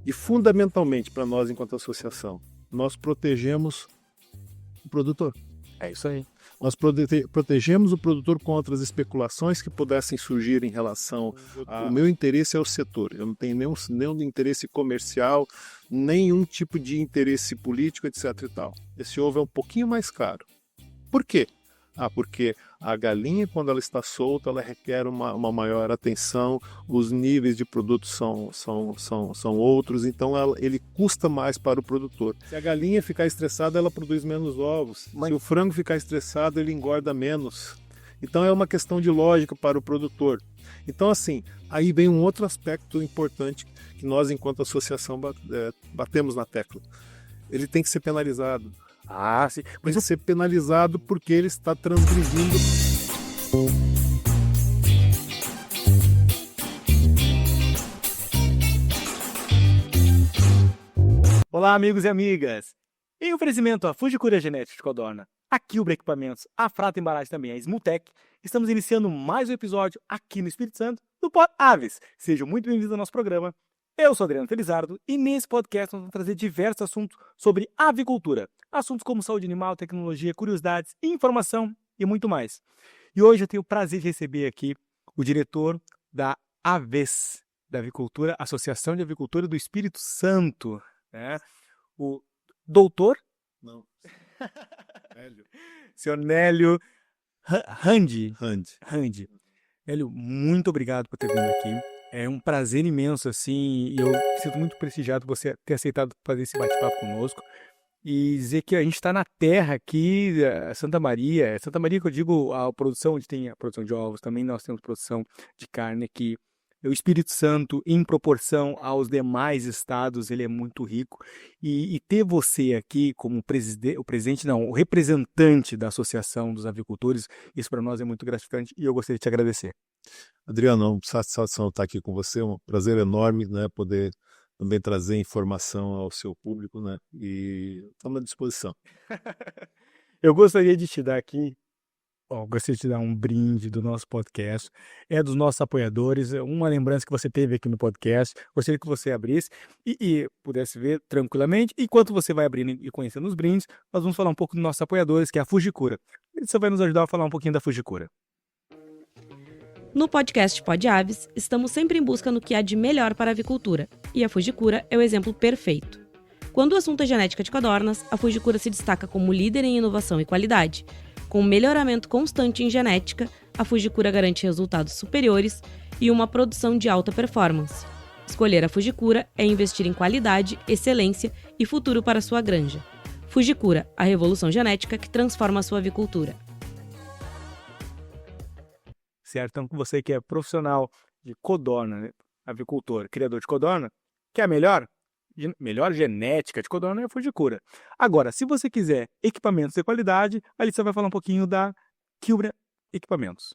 E fundamentalmente para nós, enquanto associação, nós protegemos o produtor. É isso aí. Nós protegemos o produtor contra as especulações que pudessem surgir em relação o meu interesse é o setor. Eu não tenho nenhum interesse comercial, nenhum tipo de interesse político, etc. e tal. Esse ovo é um pouquinho mais caro. Por quê? Porque a galinha, quando ela está solta, ela requer uma maior atenção, os níveis de produto são outros, então ele custa mais para o produtor. Se a galinha ficar estressada, ela produz menos ovos. Se o frango ficar estressado, ele engorda menos. Então é uma questão de lógica para o produtor. Então, assim, aí vem um outro aspecto importante que nós, enquanto associação, batemos na tecla. Ele tem que ser penalizado. Sim. Mas ser penalizado porque ele está transgredindo. Olá, amigos e amigas! Em oferecimento à Fujikura Genética de Codorna, a Kilbra Equipamentos, a Frata Embalagem também, a Smutec, estamos iniciando mais um episódio aqui no Espírito Santo do Pod Aves. Sejam muito bem-vindos ao nosso programa. Eu sou Adriano Felizardo e nesse podcast nós vamos trazer diversos assuntos sobre avicultura. Assuntos como saúde animal, tecnologia, curiosidades, informação e muito mais. E hoje eu tenho o prazer de receber aqui o diretor da AVES, da Avicultura, Associação de Avicultura do Espírito Santo, né? O doutor? Não. Nélio. Senhor Nélio Randi. Nélio, muito obrigado por ter vindo aqui. É um prazer imenso, assim, e eu me sinto muito prestigiado por você ter aceitado fazer esse bate-papo conosco e dizer que a gente está na terra aqui, Santa Maria que eu digo a produção, onde tem a produção de ovos, também nós temos produção de carne aqui. O Espírito Santo, em proporção aos demais estados, ele é muito rico. E ter você aqui como o representante da Associação dos Avicultores, isso para nós é muito gratificante e eu gostaria de te agradecer. Adriano, é uma satisfação estar aqui com você, é um prazer enorme, né, poder também trazer informação ao seu público, né, e estamos à disposição. Eu gostaria de te dar aqui, gostaria de te dar um brinde do nosso podcast, é dos nossos apoiadores, uma lembrança que você teve aqui no podcast, gostaria que você abrisse e pudesse ver tranquilamente, enquanto você vai abrindo e conhecendo os brindes, nós vamos falar um pouco dos nossos apoiadores, que é a Fujikura. Você vai nos ajudar a falar um pouquinho da Fujikura. No podcast Pod Aves, estamos sempre em busca no que há de melhor para a avicultura, e a Fujikura é o exemplo perfeito. Quando o assunto é genética de codornas, a Fujikura se destaca como líder em inovação e qualidade. Com um melhoramento constante em genética, a Fujikura garante resultados superiores e uma produção de alta performance. Escolher a Fujikura é investir em qualidade, excelência e futuro para sua granja. Fujikura, a revolução genética que transforma a sua avicultura. Certo? Então, você que é profissional de codorna, né? Avicultor, criador de codorna, quer a melhor genética de codorna é a Fujikura. Agora, se você quiser equipamentos de qualidade, ali você vai falar um pouquinho da Kilbra Equipamentos.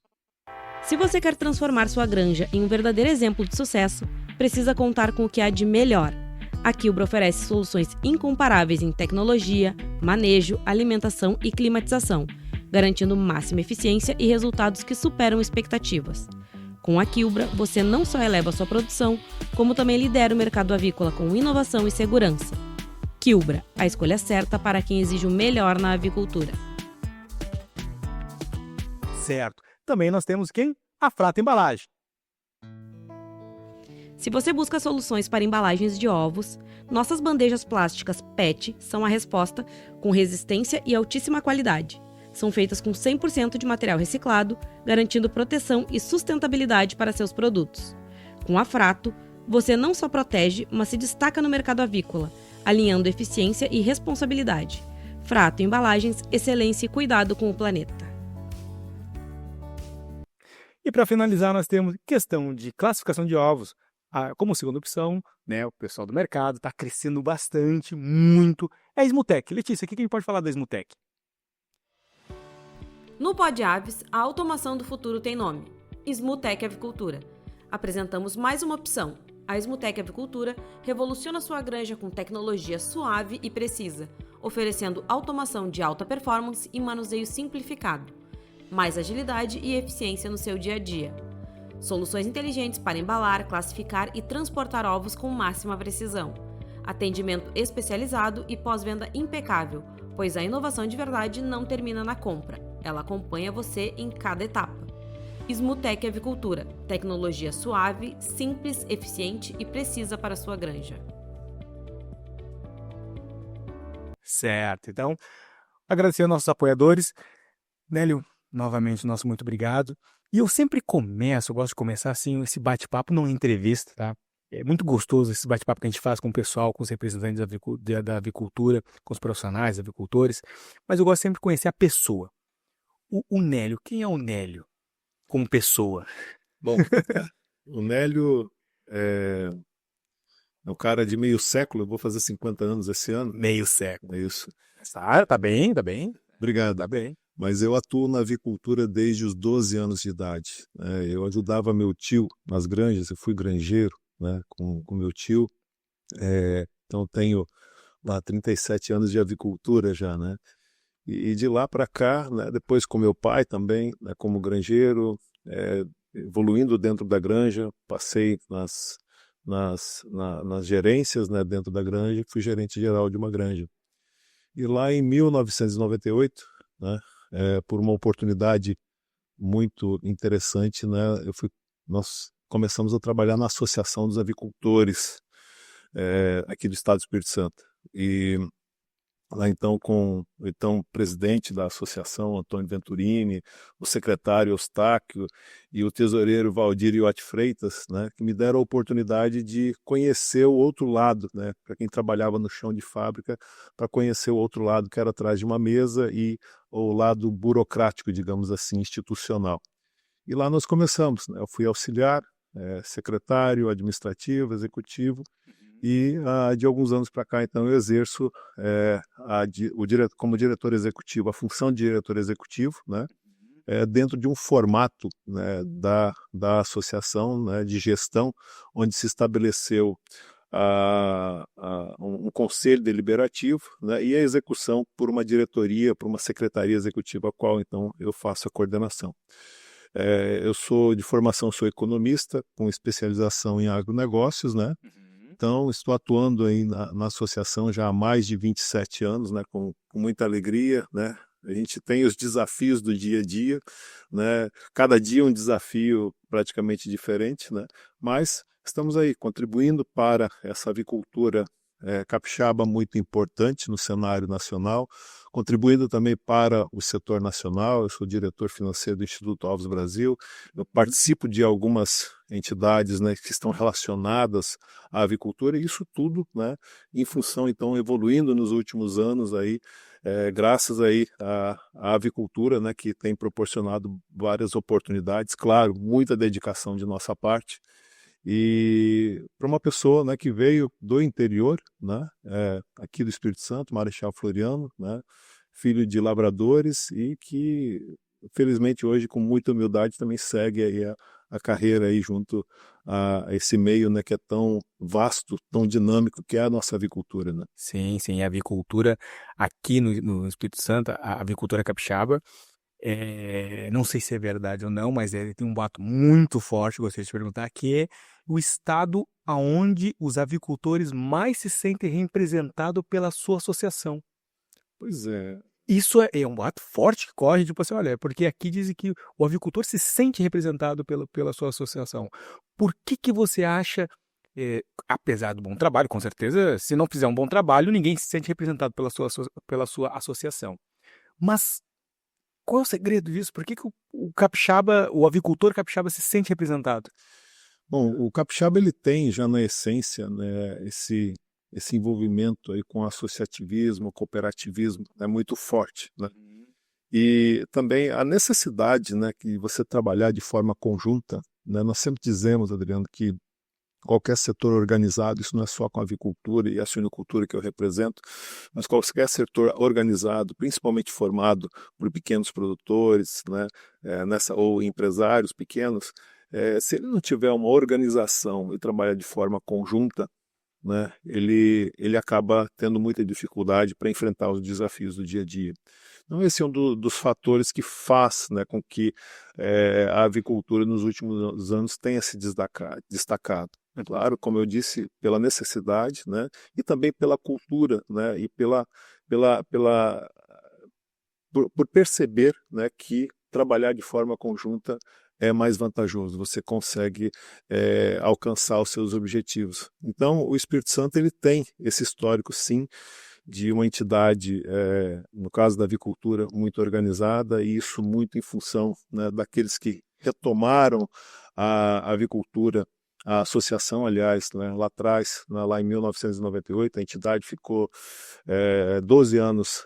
Se você quer transformar sua granja em um verdadeiro exemplo de sucesso, precisa contar com o que há de melhor. A Kilbra oferece soluções incomparáveis em tecnologia, manejo, alimentação e climatização, garantindo máxima eficiência e resultados que superam expectativas. Com a Kilbra, você não só eleva sua produção, como também lidera o mercado avícola com inovação e segurança. Kilbra, a escolha certa para quem exige o melhor na avicultura. Certo. Também nós temos quem? A Frata Embalagem. Se você busca soluções para embalagens de ovos, nossas bandejas plásticas PET são a resposta, com resistência e altíssima qualidade. São feitas com 100% de material reciclado, garantindo proteção e sustentabilidade para seus produtos. Com a Frato, você não só protege, mas se destaca no mercado avícola, alinhando eficiência e responsabilidade. Frato Embalagens, excelência e cuidado com o planeta. E para finalizar, nós temos questão de classificação de ovos. Como segunda opção, né, o pessoal do mercado está crescendo bastante, muito. É a Smutec. Letícia, o que a gente pode falar da Smutec? No Pod Aves, a automação do futuro tem nome: Smutec Avicultura. Apresentamos mais uma opção. A Smutec Avicultura revoluciona sua granja com tecnologia suave e precisa, oferecendo automação de alta performance e manuseio simplificado, mais agilidade e eficiência no seu dia a dia. Soluções inteligentes para embalar, classificar e transportar ovos com máxima precisão. Atendimento especializado e pós-venda impecável, pois a inovação de verdade não termina na compra. Ela acompanha você em cada etapa. Smutec Avicultura. Tecnologia suave, simples, eficiente e precisa para a sua granja. Certo. Então, agradecer aos nossos apoiadores. Nélio, novamente, nosso muito obrigado. E eu sempre eu gosto de começar assim, esse bate-papo numa entrevista, tá? É muito gostoso esse bate-papo que a gente faz com o pessoal, com os representantes da avicultura, com os profissionais, avicultores. Mas eu gosto sempre de conhecer a pessoa. O Nélio, quem é o Nélio como pessoa? Bom, o Nélio é um cara de meio século, eu vou fazer 50 anos esse ano. Meio século. É isso. Tá bem, tá bem. Obrigado. Tá bem. Mas eu atuo na avicultura desde os 12 anos de idade. Eu ajudava meu tio nas granjas, eu fui granjeiro, né, com meu tio. Então tenho lá 37 anos de avicultura já, né? E de lá para cá, né, depois com meu pai também, né, como granjeiro, evoluindo dentro da granja, passei nas gerências, né, dentro da granja, fui gerente geral de uma granja. E lá em 1998, né, por uma oportunidade muito interessante, né, nós começamos a trabalhar na Associação dos Avicultores aqui do Estado do Espírito Santo. E lá então com o então presidente da associação, Antônio Venturini, o secretário Eustáquio e o tesoureiro Valdir Iotti Freitas, né, que me deram a oportunidade de conhecer o outro lado, né, para quem trabalhava no chão de fábrica, para conhecer o outro lado que era atrás de uma mesa e o lado burocrático, digamos assim, institucional. E lá nós começamos, né, eu fui auxiliar, secretário, administrativo, executivo. E de alguns anos para cá, então, eu exerço como diretor executivo, a função de diretor executivo, né, dentro de um formato, né, da associação, né, de gestão, onde se estabeleceu um conselho deliberativo, né, e a execução por uma diretoria, por uma secretaria executiva, a qual, então, eu faço a coordenação. Eu sou de formação, sou economista, com especialização em agronegócios, né? Então, estou atuando aí na associação já há mais de 27 anos, né, com muita alegria, né? A gente tem os desafios do dia a dia, né? Cada dia um desafio praticamente diferente, né? Mas estamos aí contribuindo para essa avicultura capixaba muito importante no cenário nacional, contribuindo também para o setor nacional. Eu sou diretor financeiro do Instituto Ovos Brasil, eu participo de algumas entidades, né, que estão relacionadas à avicultura, e isso tudo, né, em função, então, evoluindo nos últimos anos, aí, graças aí à avicultura, né, que tem proporcionado várias oportunidades, claro, muita dedicação de nossa parte. E para uma pessoa, né, que veio do interior, né, aqui do Espírito Santo, Marechal Floriano, né, filho de lavradores, e que, felizmente, hoje, com muita humildade, também segue aí a carreira aí junto a esse meio, né, que é tão vasto, tão dinâmico, que é a nossa avicultura, né? Sim, a avicultura aqui no Espírito Santo, a avicultura capixaba, não sei se é verdade ou não, mas tem um boato muito forte, gostaria de te perguntar, que é o estado onde os avicultores mais se sentem representados pela sua associação. Pois é. Isso é um boato forte que corre, tipo assim, olha, porque aqui dizem que o avicultor se sente representado pela sua associação. Por que você acha, apesar do bom trabalho, com certeza, se não fizer um bom trabalho, ninguém se sente representado pela sua associação. Mas qual é o segredo disso? Por que o avicultor capixaba se sente representado? Bom, o capixaba, ele tem já na essência, né, esse envolvimento aí com associativismo, cooperativismo, é muito forte, né? E também a necessidade, né, que você trabalhar de forma conjunta, né? Nós sempre dizemos, Adriano, que qualquer setor organizado, isso não é só com a avicultura e a suinocultura que eu represento, mas qualquer setor organizado, principalmente formado por pequenos produtores, né, ou empresários pequenos, se ele não tiver uma organização e trabalhar de forma conjunta, né, ele acaba tendo muita dificuldade para enfrentar os desafios do dia a dia. Então, esse é um dos fatores que faz, né, com que a avicultura nos últimos anos tenha se destacado. Claro, como eu disse, pela necessidade, né, e também pela cultura, né, e por perceber, né, que trabalhar de forma conjunta é mais vantajoso, você consegue alcançar os seus objetivos. Então, o Espírito Santo ele tem esse histórico, sim, de uma entidade, no caso da avicultura, muito organizada, e isso muito em função, né, daqueles que retomaram a avicultura, a associação, aliás, né, lá atrás, lá em 1998, a entidade ficou 12 anos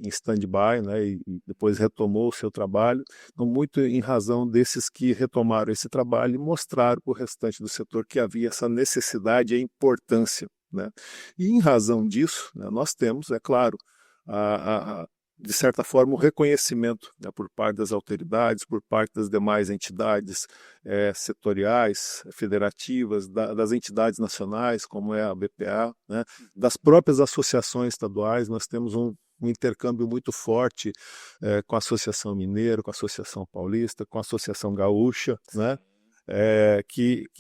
em stand-by, né, e depois retomou o seu trabalho, então muito em razão desses que retomaram esse trabalho e mostraram para o restante do setor que havia essa necessidade e a importância, né? E em razão disso, né, nós temos, é claro, de certa forma, o reconhecimento, né, por parte das autoridades, por parte das demais entidades setoriais, federativas, das entidades nacionais, como é a BPA, né, das próprias associações estaduais. Nós temos um intercâmbio muito forte com a Associação Mineira, com a Associação Paulista, com a Associação Gaúcha, né?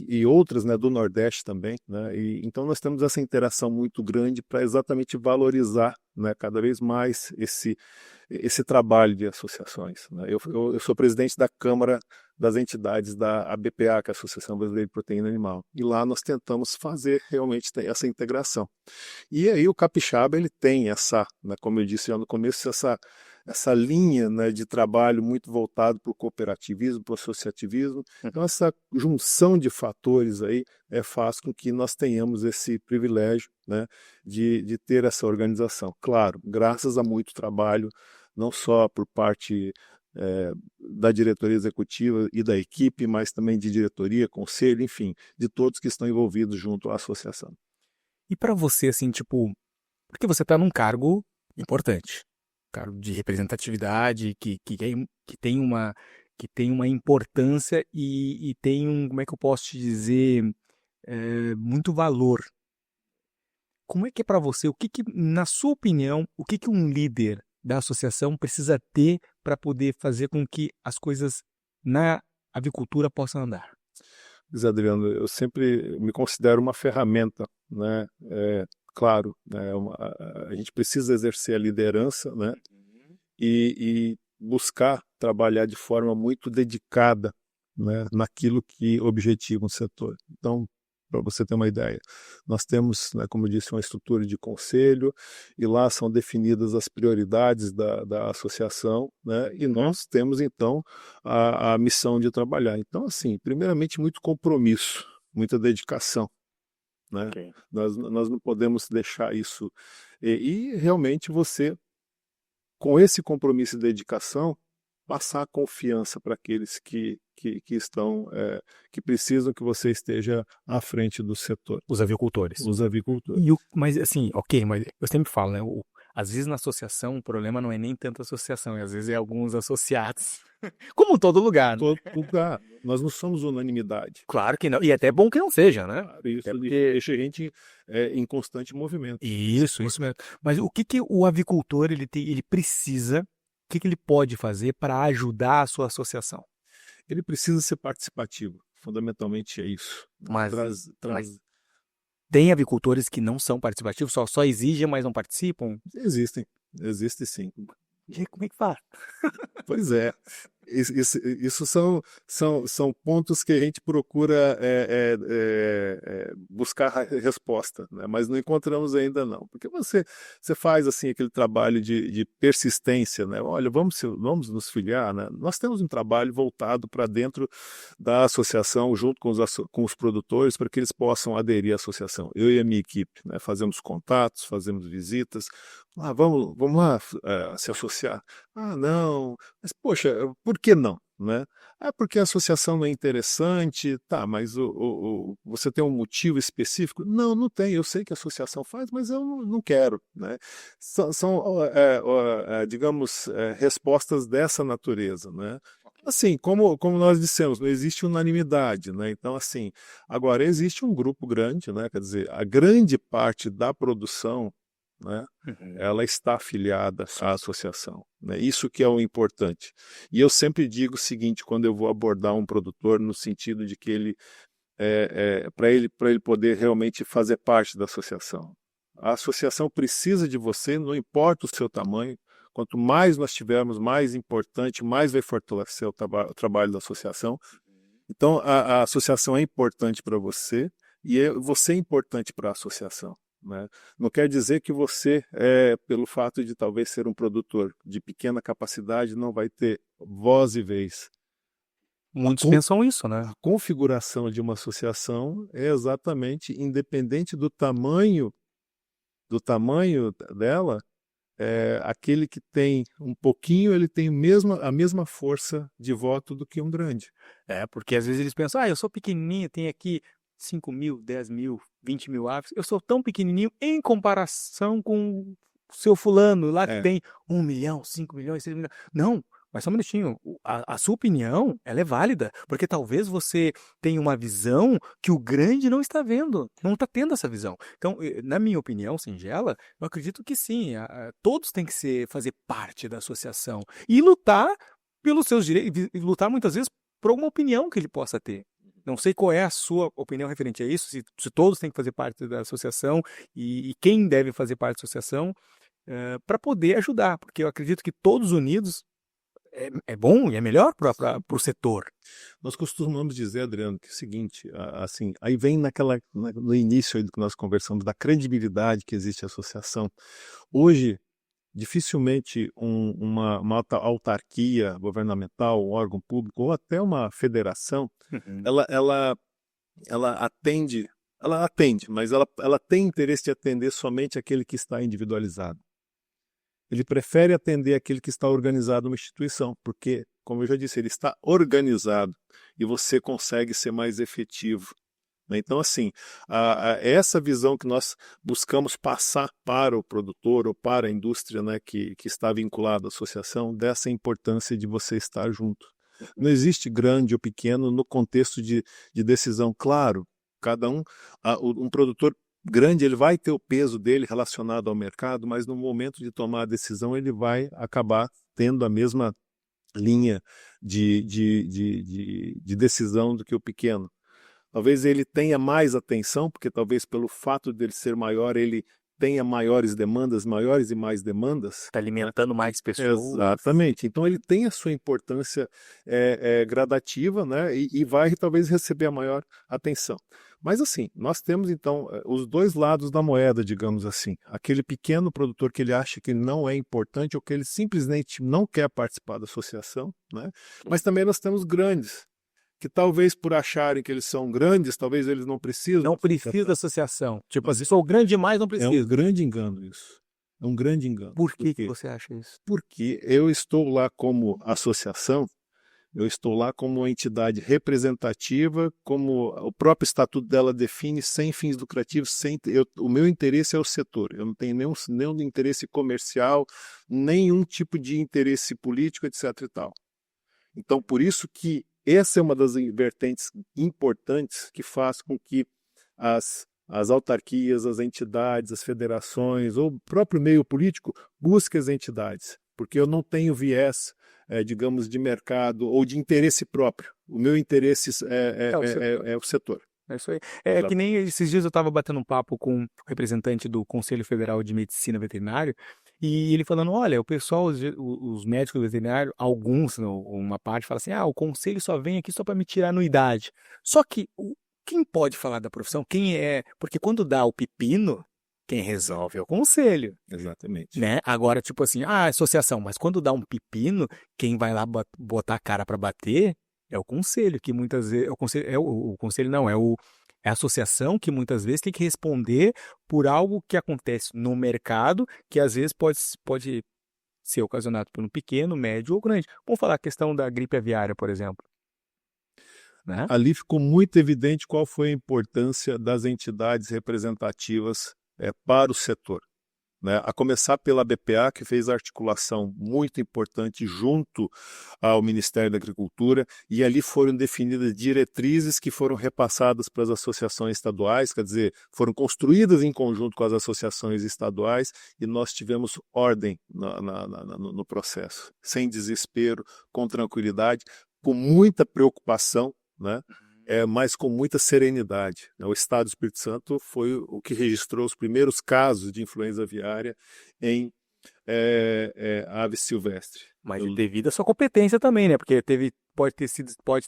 E outras, né, do Nordeste também, né? Então nós temos essa interação muito grande para exatamente valorizar, né, cada vez mais esse trabalho de associações, né? Eu sou presidente da Câmara das Entidades da ABPA, que é a Associação Brasileira de Proteína Animal, e lá nós tentamos fazer realmente essa integração. E aí o capixaba ele tem essa, né, como eu disse já no começo, essa linha, né, de trabalho muito voltado para o cooperativismo, para o associativismo. Então essa junção de fatores aí faz com que nós tenhamos esse privilégio, né, de ter essa organização. Claro, graças a muito trabalho, não só por parte da diretoria executiva e da equipe, mas também de diretoria, conselho, enfim, de todos que estão envolvidos junto à associação. E para você, assim, tipo, porque você está num cargo importante, cargo de representatividade, que tem uma importância e tem um, como é que eu posso te dizer, muito valor. Como é que é para você, na sua opinião, o que um líder da associação precisa ter para poder fazer com que as coisas na avicultura possam andar? Zé Adriano, eu sempre me considero uma ferramenta, né? Claro, né? A gente precisa exercer a liderança, né? E buscar trabalhar de forma muito dedicada, né, naquilo que objetiva um setor. Então, para você ter uma ideia, nós temos, né, como eu disse, uma estrutura de conselho, e lá são definidas as prioridades da associação, né, e nós temos, então, a missão de trabalhar. Então, assim, primeiramente, muito compromisso, muita dedicação, né? Okay. Nós não podemos deixar isso. E realmente você, com esse compromisso e dedicação, passar a confiança para aqueles que estão, que precisam que você esteja à frente do setor. Os avicultores. Os avicultores. Mas assim, ok, mas eu sempre falo, né? Às vezes na associação o problema não é nem tanto a associação, às vezes é alguns associados. Como em todo lugar. Todo lugar. Nós não somos unanimidade. Claro que não. E é até bom que não seja, né? Claro, isso porque deixa a gente em constante movimento. Isso mesmo. Mas o que o avicultor ele precisa, o que ele pode fazer para ajudar a sua associação? Ele precisa ser participativo. Fundamentalmente é isso. Mas tem avicultores que não são participativos, só exigem, mas não participam? Existem sim. E aí, como é que faz? Pois é. Isso são pontos que a gente procura buscar resposta, né? Mas não encontramos ainda não. Porque você faz assim aquele trabalho de persistência, né? Olha, vamos nos filiar, né? Nós temos um trabalho voltado para dentro da associação, junto com os produtores, para que eles possam aderir à associação. Eu e a minha equipe, né? Fazemos contatos, fazemos visitas. Vamos lá se associar. Não, mas poxa, por que não, né? Porque a associação não é interessante, tá, mas você tem um motivo específico? Não tem, eu sei que a associação faz, mas eu não quero, né? São digamos, respostas dessa natureza, né? Assim, como nós dissemos, não existe unanimidade, né? Então, assim, agora existe um grupo grande, né? Quer dizer, a grande parte da produção, né? Ela está afiliada à associação, né? Isso que é o importante. E eu sempre digo o seguinte, quando eu vou abordar um produtor, no sentido de que ele, para ele poder realmente fazer parte da associação. A associação precisa de você, não importa o seu tamanho. Quanto mais nós tivermos, mais importante, mais vai fortalecer o trabalho da associação. Então, a associação é importante para você e você é importante para a associação, né? Não quer dizer que você, pelo fato de talvez ser um produtor de pequena capacidade, não vai ter voz e vez. Muitos pensam isso, né? A configuração de uma associação é exatamente independente do tamanho dela. Aquele que tem um pouquinho, ele tem a mesma força de voto do que um grande. Porque às vezes eles pensam, eu sou pequenininho, tenho aqui 5 mil, 10 mil, 20 mil aves, eu sou tão pequenininho em comparação com o seu fulano lá que tem 1 milhão, 5 milhões, 6 milhões. Não, mas só um minutinho, a sua opinião, ela é válida, porque talvez você tenha uma visão que o grande não está vendo, não está tendo essa visão. Então, na minha opinião singela, eu acredito que sim, todos têm que fazer parte da associação e lutar pelos seus direitos, e lutar muitas vezes por alguma opinião que ele possa ter. Não sei qual é a sua opinião referente a isso, se todos têm que fazer parte da associação e quem deve fazer parte da associação para poder ajudar, porque eu acredito que todos unidos é bom e é melhor para o setor. Nós costumamos dizer, Adriano, que é o seguinte, assim, aí vem no início aí do que nós conversamos, da credibilidade que existe a associação. Hoje, dificilmente uma autarquia governamental, um órgão público ou até uma federação, ela atende, mas ela tem interesse de atender somente aquele que está individualizado. Ele prefere atender aquele que está organizado numa instituição, porque, como eu já disse, ele está organizado e você consegue ser mais efetivo. Então, assim, essa visão que nós buscamos passar para o produtor ou para a indústria, né, que está vinculada à associação, dessa importância de você estar junto. Não existe grande ou pequeno no contexto de decisão. Claro, cada um produtor grande, ele vai ter o peso dele relacionado ao mercado, mas no momento de tomar a decisão ele vai acabar tendo a mesma linha de decisão do que o pequeno. Talvez ele tenha mais atenção, porque talvez pelo fato dele ser maior, ele tenha maiores e mais demandas. Está alimentando mais pessoas. Exatamente. Então ele tem a sua importância gradativa, né? E vai talvez receber a maior atenção. Mas assim, nós temos então os dois lados da moeda, digamos assim. Aquele pequeno produtor que ele acha que não é importante ou que ele simplesmente não quer participar da associação, né? Mas também nós temos grandes, que talvez por acharem que eles são grandes, talvez eles não precisam. Não precisa da associação. Tipo assim, sou grande demais, não precisa. É um grande engano isso. É um grande engano. Por que você acha isso? Porque eu estou lá como associação, eu estou lá como uma entidade representativa, como o próprio estatuto dela define, sem fins lucrativos, o meu interesse é o setor. Eu não tenho nenhum interesse comercial, nenhum tipo de interesse político, etc. e tal. Então, por isso que essa é uma das vertentes importantes que faz com que as autarquias, as entidades, as federações, ou o próprio meio político busquem as entidades, porque eu não tenho viés, digamos, de mercado ou de interesse próprio. O meu interesse é o setor. É isso aí. Que nem esses dias eu estava batendo um papo com um representante do Conselho Federal de Medicina Veterinária, e ele falando, olha, o pessoal, os médicos veterinários, alguns, uma parte, fala assim, o conselho só vem aqui só para me tirar anuidade. Só que quem pode falar da profissão? Porque quando dá o pepino, quem resolve é o conselho. Exatamente. Né? Agora, tipo assim, associação, mas quando dá um pepino, quem vai lá botar a cara para bater é o conselho, que muitas vezes... O conselho não, é a associação que muitas vezes tem que responder por algo que acontece no mercado, que às vezes pode ser ocasionado por um pequeno, médio ou grande. Vamos falar a questão da gripe aviária, por exemplo. Né? Ali ficou muito evidente qual foi a importância das entidades representativas para o setor. né? A começar pela BPA, que fez a articulação muito importante junto ao Ministério da Agricultura, e ali foram definidas diretrizes que foram repassadas para as associações estaduais, quer dizer, foram construídas em conjunto com as associações estaduais, e nós tivemos ordem no processo, sem desespero, com tranquilidade, com muita preocupação, né? Mas com muita serenidade. O Estado do Espírito Santo foi o que registrou os primeiros casos de influenza aviária em aves silvestres. Mas devido à sua competência também, né? Porque pode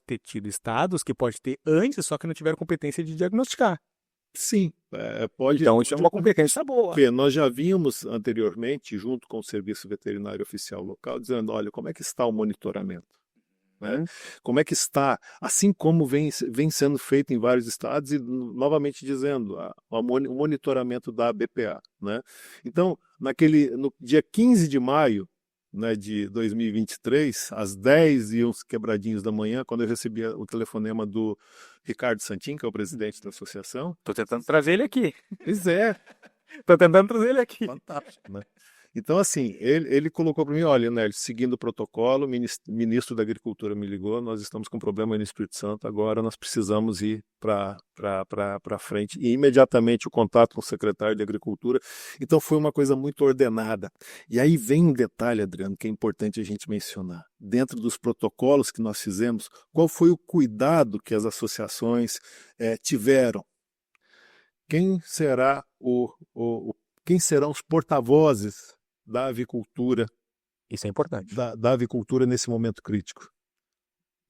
ter tido estados que pode ter antes, só que não tiveram competência de diagnosticar. Sim, pode. Então, isso é uma competência boa. Porque nós já vimos anteriormente, junto com o Serviço Veterinário Oficial Local, dizendo, olha, como é que está o monitoramento? Né? Como é que está, assim como vem sendo feito em vários estados, e novamente dizendo, o monitoramento da BPA. Né? Então, no dia 15 de maio, né, de 2023, às 10 e uns quebradinhos da manhã, quando eu recebi o telefonema do Ricardo Santin, que é o presidente da associação. Estou tentando trazer ele aqui. Pois é. Estou tentando trazer ele aqui. Fantástico, né? Então, assim, ele colocou para mim, olha, Nélio, seguindo o protocolo, o ministro da Agricultura me ligou, nós estamos com problema no Espírito Santo, agora nós precisamos ir para frente. E imediatamente o contato com o secretário de Agricultura. Então, foi uma coisa muito ordenada. E aí vem um detalhe, Adriano, que é importante a gente mencionar. Dentro dos protocolos que nós fizemos, qual foi o cuidado que as associações tiveram? Quem serão os porta-vozes da avicultura? Isso é importante. Da avicultura nesse momento crítico.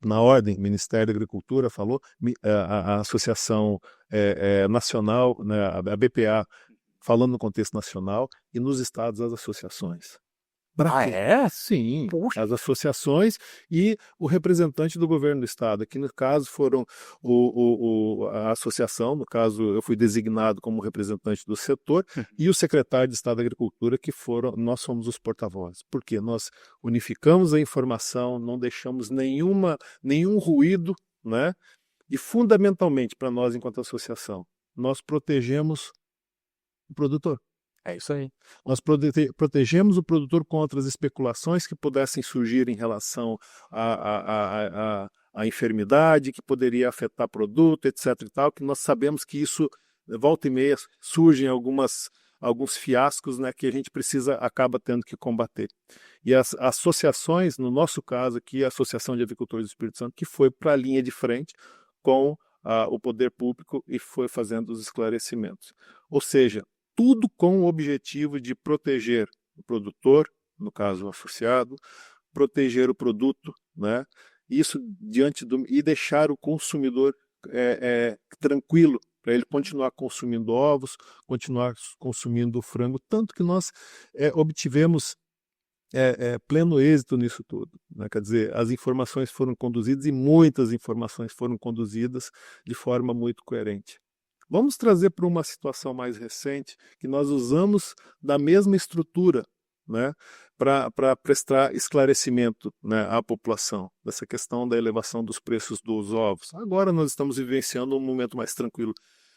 Na ordem, o Ministério da Agricultura falou, a Associação Nacional, né, a BPA, falando no contexto nacional, e nos estados as associações. Sim, Puxa. as associações e o representante do governo do estado. Aqui, no caso, foram a associação, no caso, eu fui designado como representante do setor, e o secretário de Estado da Agricultura, nós somos os porta-vozes. Porque nós unificamos a informação, não deixamos nenhum ruído, né? E, fundamentalmente, para nós, enquanto associação, nós protegemos o produtor. É isso aí. Nós protegemos o produtor contra as especulações que pudessem surgir em relação à enfermidade, que poderia afetar produto, etc. e tal, que nós sabemos que isso, volta e meia, surgem alguns fiascos, né, que a gente acaba tendo que combater. E as associações, no nosso caso aqui, a Associação de Avicultores do Espírito Santo, que foi para a linha de frente com o poder público e foi fazendo os esclarecimentos. Ou seja, tudo com o objetivo de proteger o produtor, no caso o associado, proteger o produto, né? Isso e deixar o consumidor tranquilo, para ele continuar consumindo ovos, continuar consumindo frango, tanto que nós obtivemos pleno êxito nisso tudo, né? Quer dizer, as informações foram conduzidas e muitas informações foram conduzidas de forma muito coerente. Vamos trazer para uma situação mais recente, que nós usamos da mesma estrutura, né, para prestar esclarecimento, né, à população dessa questão da elevação dos preços dos ovos. Agora nós estamos vivenciando um momento mais tranquilo.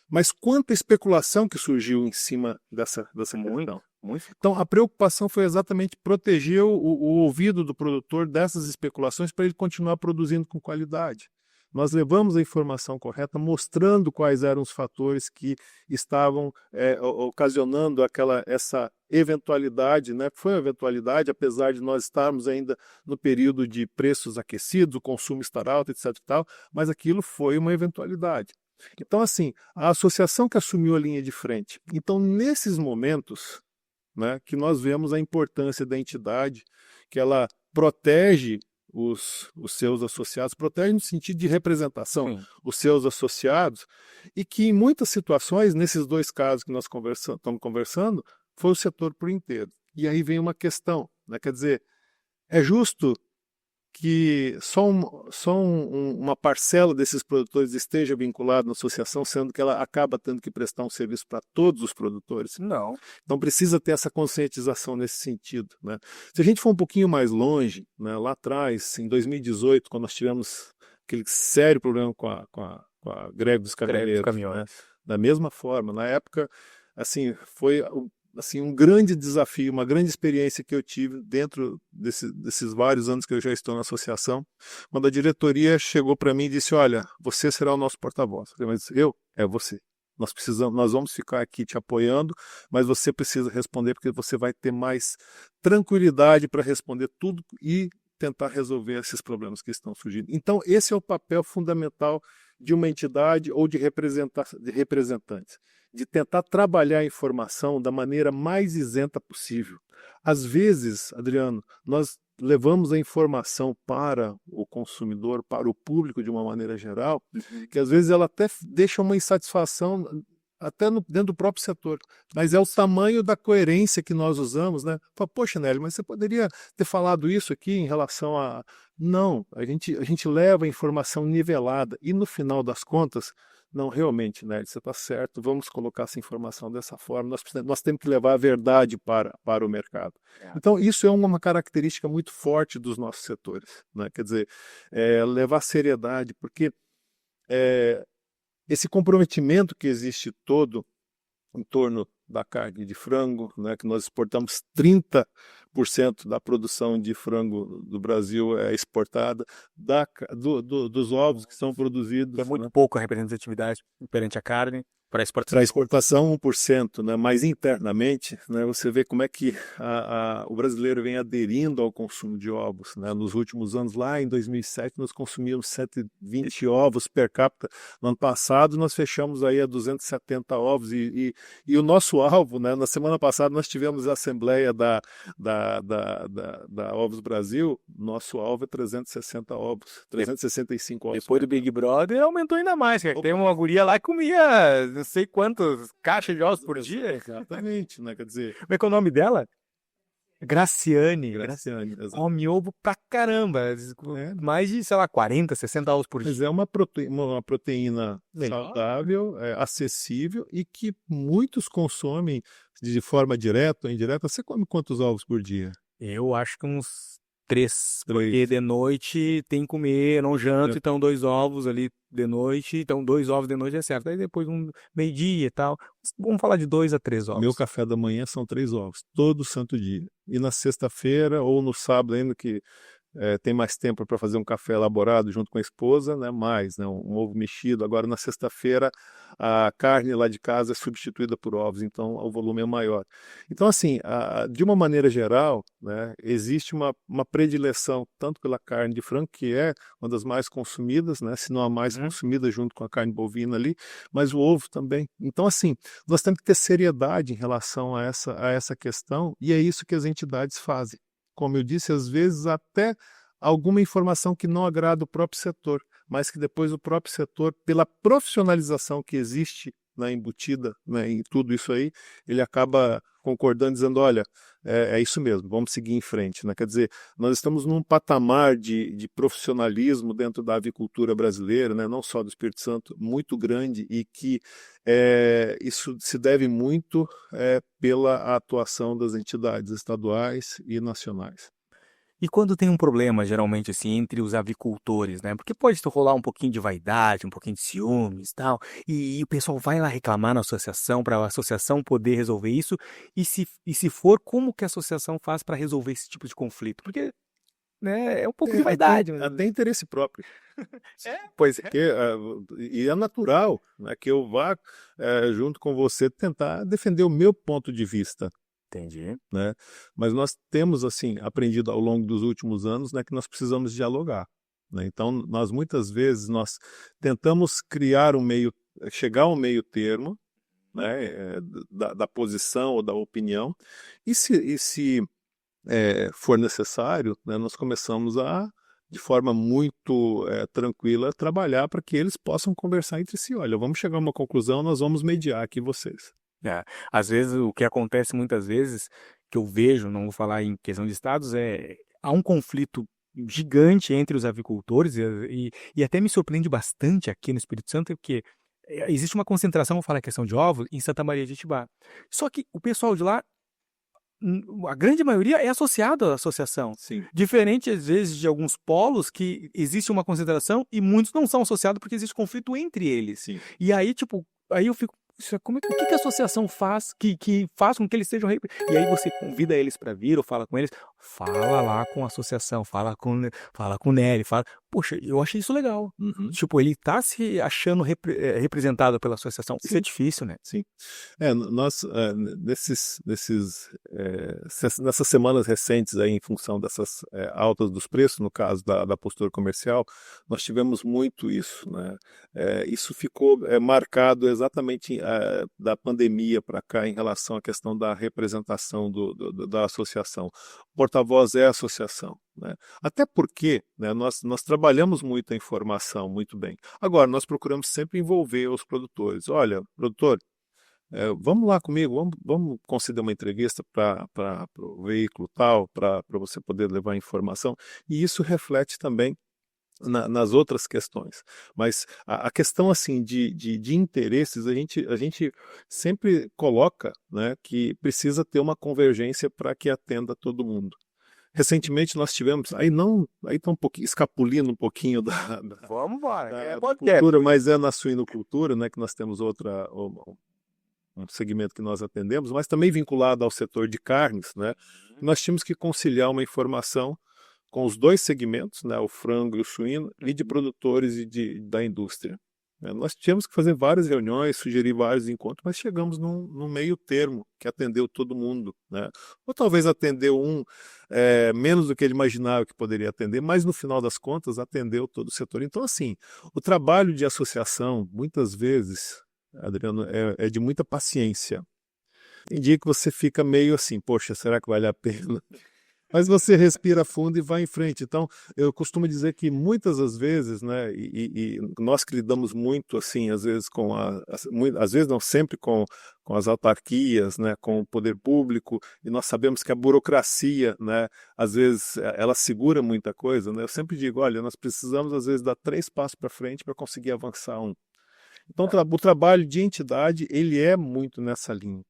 Mas quanta especulação que surgiu em cima dessa questão. Muito. Então, a preocupação foi exatamente proteger o ouvido do produtor dessas especulações para ele continuar produzindo com qualidade. Nós levamos a informação correta, mostrando quais eram os fatores que estavam ocasionando essa eventualidade, né? Foi uma eventualidade, apesar de nós estarmos ainda no período de preços aquecidos, o consumo estar alto, etc. e tal, mas aquilo foi uma eventualidade. Então, assim, a associação que assumiu a linha de frente. Então, nesses momentos, né, que nós vemos a importância da entidade, que ela protege os seus associados, protege no sentido de representação, os seus associados, e que em muitas situações, nesses dois casos que nós estamos conversando, foi o setor por inteiro. E aí vem uma questão, né? Quer dizer, é justo que só uma parcela desses produtores esteja vinculada na associação, sendo que ela acaba tendo que prestar um serviço para todos os produtores? Não. Então precisa ter essa conscientização nesse sentido, né? Se a gente for um pouquinho mais longe, né, lá atrás, em 2018, quando nós tivemos aquele sério problema com a greve dos caminhoneiros, né? Da mesma forma, na época, assim, foi assim, um grande desafio, uma grande experiência que eu tive dentro desses vários anos que eu já estou na associação, quando a diretoria chegou para mim e disse, olha, você será o nosso porta-voz. Eu falei, mas é você. Nós vamos ficar aqui te apoiando, mas você precisa responder porque você vai ter mais tranquilidade para responder tudo e tentar resolver esses problemas que estão surgindo. Então, esse é o papel fundamental de uma entidade ou de representantes, de tentar trabalhar a informação da maneira mais isenta possível. Às vezes, Adriano, nós levamos a informação para o consumidor, para o público de uma maneira geral, que às vezes ela até deixa uma insatisfação até dentro do próprio setor, mas é o tamanho da coerência que nós usamos, né? Fala, poxa, Nélio, mas você poderia ter falado isso aqui em relação a... Não, a gente leva a informação nivelada e no final das contas, não, realmente, Nélio, você está certo, vamos colocar essa informação dessa forma, nós temos que levar a verdade para o mercado. Então, isso é uma característica muito forte dos nossos setores, né? Quer dizer, levar seriedade, porque esse comprometimento que existe todo em torno da carne de frango, né, que nós exportamos 30% da produção de frango do Brasil é exportada, dos ovos que são produzidos. É muito pouco a representatividade perante a carne para exportação. Para exportação 1%, né, mas internamente, né, você vê como é que o brasileiro vem aderindo ao consumo de ovos. Né? Nos últimos anos, lá em 2007, nós consumíamos 120 ovos per capita. No ano passado, nós fechamos aí a 270 ovos e o nosso alvo, né, na semana passada nós tivemos a assembleia da Ovos Brasil, nosso alvo é 360 ovos, 365 ovos. Depois do Big Brother aumentou ainda mais, cara. Tem uma guria lá que comia não sei quantas caixas de ovos por dia. Exatamente, né? Quer dizer... Como é que é o nome dela? Graciane. Come ovo pra caramba. Mais de, sei lá, 40, 60 ovos por dia. Mas é uma proteína saudável, acessível e que muitos consomem de forma direta ou indireta. Você come quantos ovos por dia? Eu acho que uns 3. Porque de noite tem que comer, eu não janto, então 2 ovos ali de noite. Então 2 ovos de noite é certo. Aí depois meio-dia e tal. Vamos falar de 2 a 3 ovos. Meu café da manhã são 3 ovos, todo santo dia. E na sexta-feira ou no sábado ainda que tem mais tempo para fazer um café elaborado junto com a esposa, né? Mais, né? Um ovo mexido. Agora na sexta-feira a carne lá de casa é substituída por ovos, então o volume é maior. Então assim, de uma maneira geral, né, existe uma predileção tanto pela carne de frango, que é uma das mais consumidas, né, se não a mais consumida junto com a carne bovina ali, mas o ovo também. Então assim, nós temos que ter seriedade em relação a essa questão e é isso que as entidades fazem. Como eu disse, às vezes até alguma informação que não agrada o próprio setor, mas que depois o próprio setor, pela profissionalização que existe, né, embutida, né, em tudo isso aí, ele acaba concordando, dizendo, olha, é isso mesmo, vamos seguir em frente. Né? Quer dizer, nós estamos num patamar de profissionalismo dentro da avicultura brasileira, né, não só do Espírito Santo, muito grande e que isso se deve muito pela atuação das entidades estaduais e nacionais. E quando tem um problema, geralmente, assim, entre os avicultores, né? Porque pode rolar um pouquinho de vaidade, um pouquinho de ciúmes e tal, e o pessoal vai lá reclamar na associação, para a associação poder resolver isso, e se for, como que a associação faz para resolver esse tipo de conflito? Porque, né, é um pouco de vaidade. Até interesse próprio. Pois é. E é natural, né, que eu vá, junto com você, tentar defender o meu ponto de vista. Entendi. Né? Mas nós temos assim aprendido ao longo dos últimos anos, né, que nós precisamos dialogar. Né? Então, muitas vezes nós tentamos chegar a um meio termo, né, da posição ou da opinião, e se for necessário, né, nós começamos de forma muito tranquila, trabalhar para que eles possam conversar entre si. Olha, vamos chegar a uma conclusão, nós vamos mediar aqui vocês. Às vezes, o que acontece muitas vezes, que eu vejo, não vou falar em questão de estados, há um conflito gigante entre os avicultores e até me surpreende bastante aqui no Espírito Santo, porque existe uma concentração, vou falar a questão de ovos, em Santa Maria de Itibá. Só que o pessoal de lá, a grande maioria é associado à associação. Sim. Diferente, às vezes, de alguns polos que existe uma concentração e muitos não são associados porque existe conflito entre eles. Sim. E aí, tipo, aí eu fico, o que a associação faz que faz com que eles sejam... E aí você convida eles para vir ou fala com eles, fala lá com a associação, fala com o Nery, fala... Poxa, eu achei isso legal. Tipo, ele tá se achando representado pela associação. Sim. Isso é difícil, né? Sim. Nós, nessas semanas recentes, aí, em função dessas altas dos preços, no caso da postura comercial, nós tivemos muito isso, né? Isso ficou marcado exatamente da pandemia para cá em relação à questão da representação da associação. O porta-voz é a associação, né? Até porque, né, nós trabalhamos muito a informação, muito bem. Agora, nós procuramos sempre envolver os produtores. Olha, produtor, vamos lá comigo, vamos conceder uma entrevista para o veículo tal, para você poder levar informação. E isso reflete também nas outras questões. Mas a questão assim de interesses, a gente sempre coloca, né, que precisa ter uma convergência para que atenda todo mundo. Recentemente nós tivemos, aí está um pouquinho, escapulindo um pouquinho Vamos embora, da cultura, mas é na suinocultura, né, que nós temos um segmento que nós atendemos, mas também vinculado ao setor de carnes, né, nós tínhamos que conciliar uma informação com os dois segmentos, né, o frango e o suíno, e de produtores e da indústria. Nós tínhamos que fazer várias reuniões, sugerir vários encontros, mas chegamos num meio termo que atendeu todo mundo, né? Ou talvez atendeu menos do que ele imaginava que poderia atender, mas no final das contas atendeu todo o setor. Então, assim, o trabalho de associação, muitas vezes, Adriano, é de muita paciência. Tem dia que você fica meio assim, poxa, será que vale a pena? Mas você respira fundo e vai em frente. Então, eu costumo dizer que muitas das vezes, né, e nós que lidamos muito, assim, às vezes às vezes não sempre com as autarquias, né, com o poder público, e nós sabemos que a burocracia, né, às vezes ela segura muita coisa, né? Eu sempre digo, olha, nós precisamos às vezes dar 3 passos para frente para conseguir avançar um. Então, o trabalho de entidade, ele é muito nessa linha.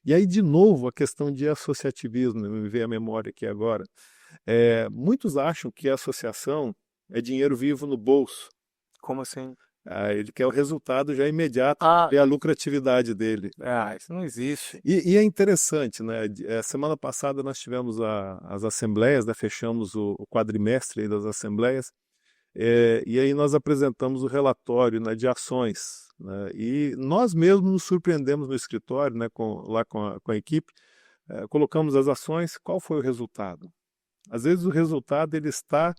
E aí, de novo, a questão de associativismo, me veio à memória aqui agora. Muitos acham que a associação é dinheiro vivo no bolso. Como assim? Ele quer o resultado já imediato, ver a lucratividade dele. Isso não existe. E é interessante, né? Semana passada nós tivemos as assembleias, né? Fechamos o quadrimestre aí das assembleias, e aí nós apresentamos o relatório, né, de ações. Né? E nós mesmos nos surpreendemos no escritório, né, com a equipe, colocamos as ações, qual foi o resultado? Às vezes o resultado ele está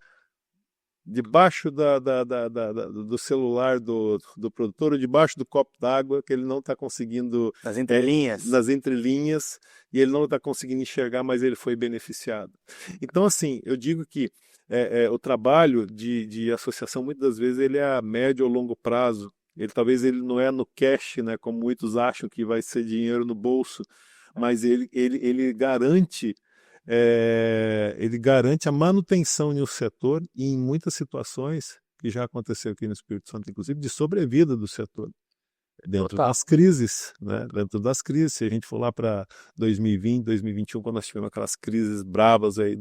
debaixo do celular do produtor, ou debaixo do copo d'água, que ele não está conseguindo... Nas entrelinhas. Nas entrelinhas, e ele não está conseguindo enxergar, mas ele foi beneficiado. Então, assim, eu digo que o trabalho de associação, muitas das vezes, ele é a médio ou longo prazo. Talvez ele não é no cash, né, como muitos acham que vai ser dinheiro no bolso, mas ele garante a manutenção no setor e em muitas situações, que já aconteceu aqui no Espírito Santo, inclusive, de sobrevida do setor. Dentro das crises, né? Dentro das crises, se a gente for lá para 2020, 2021, quando nós tivemos aquelas crises bravas aí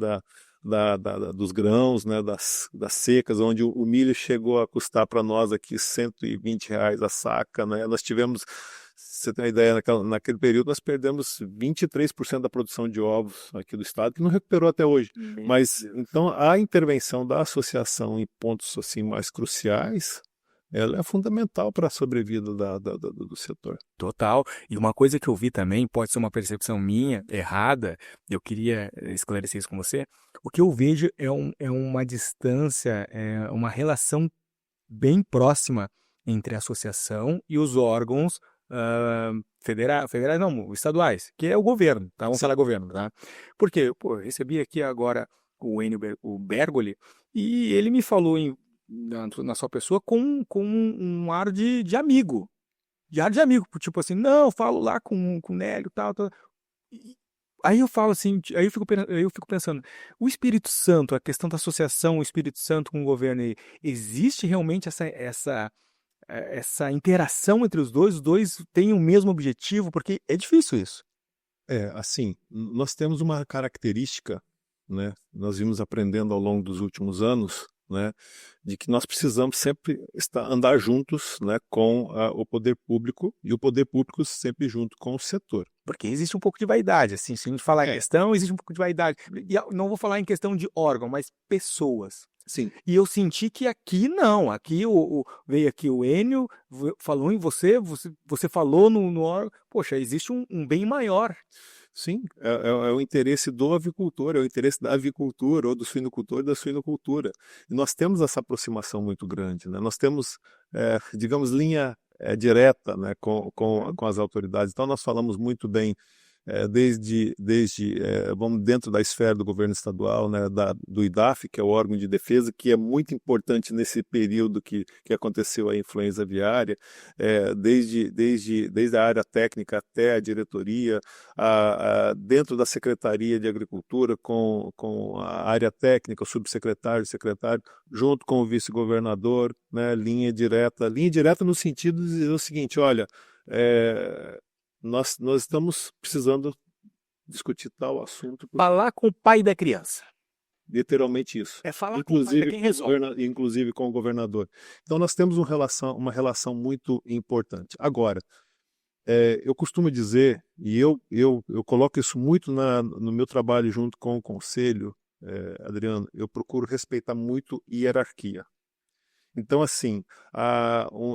dos grãos, né, das secas, onde o milho chegou a custar para nós aqui R$120 a saca, né? Nós tivemos, você tem uma ideia, naquele período nós perdemos 23% da produção de ovos aqui do estado, que não recuperou até hoje. Mas então a intervenção da associação em pontos assim mais cruciais, ela é fundamental para a sobrevida do setor. Total. E uma coisa que eu vi também, pode ser uma percepção minha, errada, eu queria esclarecer isso com você. O que eu vejo é uma distância, uma relação bem próxima entre a associação e os órgãos federais não, estaduais, que é o governo, tá? Vamos falar governo, tá? Porque, eu recebi aqui agora o Bergoli, e ele me falou na sua pessoa com um ar de amigo. De ar de amigo, tipo assim, não, eu falo lá com o Nélio e tal. Aí eu falo assim, aí eu fico pensando, o Espírito Santo, a questão da associação, o Espírito Santo com o governo, existe realmente essa interação entre os dois têm o mesmo objetivo? Porque é difícil isso. Assim, nós temos uma característica né, nós vimos aprendendo ao longo dos últimos anos, né, de que nós precisamos sempre andar juntos, né, com o poder público, e o poder público sempre junto com o setor. Porque existe um pouco de vaidade, assim, se a gente falar em questão, existe um pouco de vaidade. E eu não vou falar em questão de órgão, mas pessoas. Sim. E eu senti que aqui não, aqui veio aqui o Enio, falou em você falou no órgão, poxa, existe um bem maior. Sim, é o interesse do avicultor, é o interesse da avicultura ou do suinocultor e da suinocultura. E nós temos essa aproximação muito grande, né? Nós temos, digamos, linha direta, né, com as autoridades. Então nós falamos muito bem desde vamos dentro da esfera do governo estadual, né, do IDAF, que é o órgão de defesa, que é muito importante nesse período que aconteceu a influenza aviária, desde a área técnica até a diretoria, dentro da Secretaria de Agricultura, com a área técnica, o subsecretário, o secretário, junto com o vice-governador, né, linha direta no sentido de dizer o seguinte, olha, nós estamos precisando discutir tal assunto. Falar com o pai da criança. Literalmente isso. É falar com o pai da quem resolve. Inclusive com o governador. Então nós temos uma relação muito importante. Agora, eu costumo dizer, e eu coloco isso muito no meu trabalho junto com o conselho, Adriano, eu procuro respeitar muito hierarquia. Então, assim,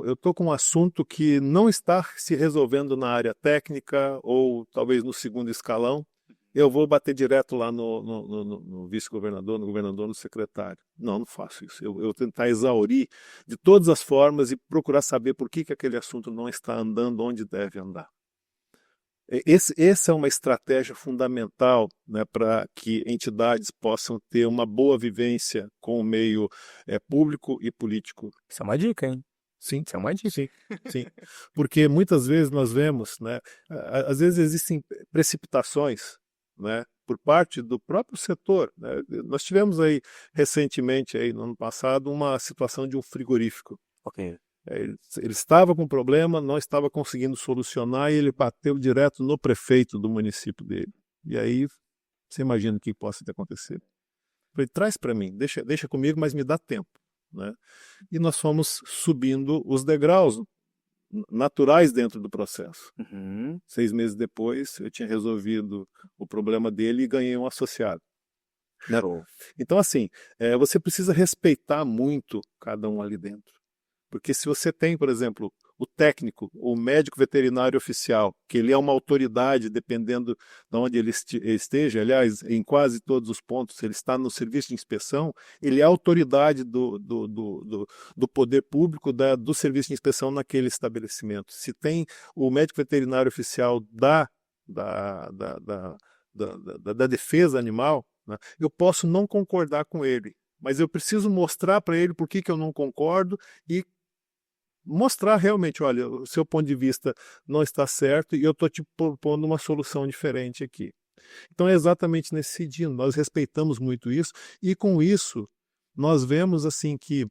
eu estou com um assunto que não está se resolvendo na área técnica ou talvez no segundo escalão, eu vou bater direto lá no vice-governador, no governador, no secretário. Não faço isso. Eu vou tentar exaurir de todas as formas e procurar saber por que aquele assunto não está andando onde deve andar. Essa é uma estratégia fundamental, né, para que entidades possam ter uma boa vivência com o meio público e político. Isso é uma dica, hein? Sim. Isso é uma dica. Sim. Porque muitas vezes nós vemos, né, às vezes existem precipitações, né, por parte do próprio setor, né? Nós tivemos aí recentemente, aí, no ano passado, uma situação de um frigorífico. Ok. Ele estava com problema, não estava conseguindo solucionar e ele bateu direto no prefeito do município dele. E aí, você imagina o que possa ter acontecido. Falei, traz para mim, deixa comigo, mas me dá tempo, né? E nós fomos subindo os degraus naturais dentro do processo. 6 meses depois, eu tinha resolvido o problema dele e ganhei um associado. Né? Então, assim, você precisa respeitar muito cada um ali dentro. Porque se você tem, por exemplo, o técnico, o médico veterinário oficial, que ele é uma autoridade, dependendo de onde ele esteja, aliás, em quase todos os pontos, ele está no serviço de inspeção, ele é a autoridade do poder público, do serviço de inspeção naquele estabelecimento. Se tem o médico veterinário oficial da defesa animal, né, eu posso não concordar com ele, mas eu preciso mostrar para ele por que eu não concordo e mostrar realmente, olha, o seu ponto de vista não está certo e eu estou te propondo uma solução diferente aqui. Então é exatamente nesse sentido, nós respeitamos muito isso e com isso nós vemos assim que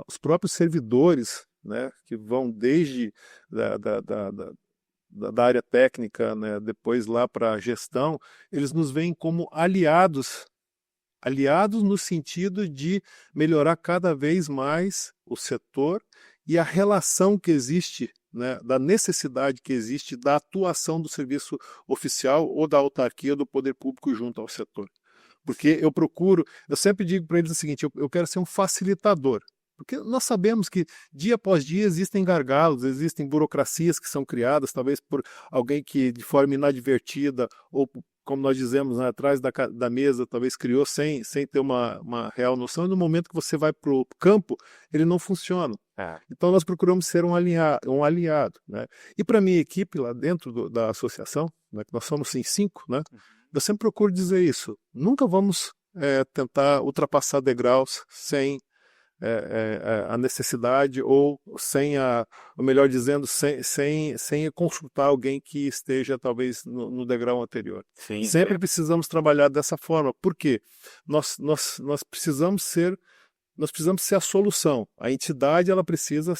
os próprios servidores, né, que vão desde da área técnica, né, depois lá para a gestão, eles nos veem como aliados no sentido de melhorar cada vez mais o setor e a relação que existe, né, da necessidade que existe da atuação do serviço oficial ou da autarquia do poder público junto ao setor. Porque eu sempre digo para eles o seguinte, eu quero ser um facilitador. Porque nós sabemos que dia após dia existem gargalos, existem burocracias que são criadas, talvez por alguém que de forma inadvertida ou como nós dizemos, né, atrás da mesa, talvez criou sem ter uma real noção, e no momento que você vai para o campo, ele não funciona. Então nós procuramos ser um aliado. Né? E para a minha equipe lá dentro da associação, né, que nós somos em 5, né, eu sempre procuro dizer isso, nunca vamos tentar ultrapassar degraus sem a necessidade ou ou melhor dizendo, sem consultar alguém que esteja talvez no degrau anterior. Sim. Sempre precisamos trabalhar dessa forma, porque nós precisamos ser nós precisamos ser a solução. A entidade ela precisa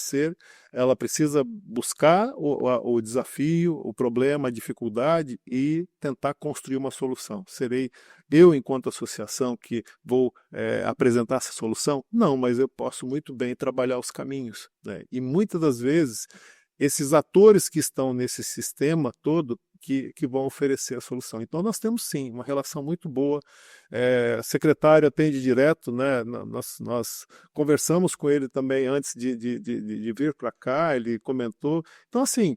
buscar o desafio, o problema, a dificuldade e tentar construir uma solução. Serei eu, enquanto associação, que vou apresentar essa solução? Não, mas eu posso muito bem trabalhar os caminhos, né? E muitas das vezes, esses atores que estão nesse sistema todo que vão oferecer a solução. Então nós temos sim uma relação muito boa, secretário atende direto, né? Nós conversamos com ele também antes de vir para cá, ele comentou. Então assim,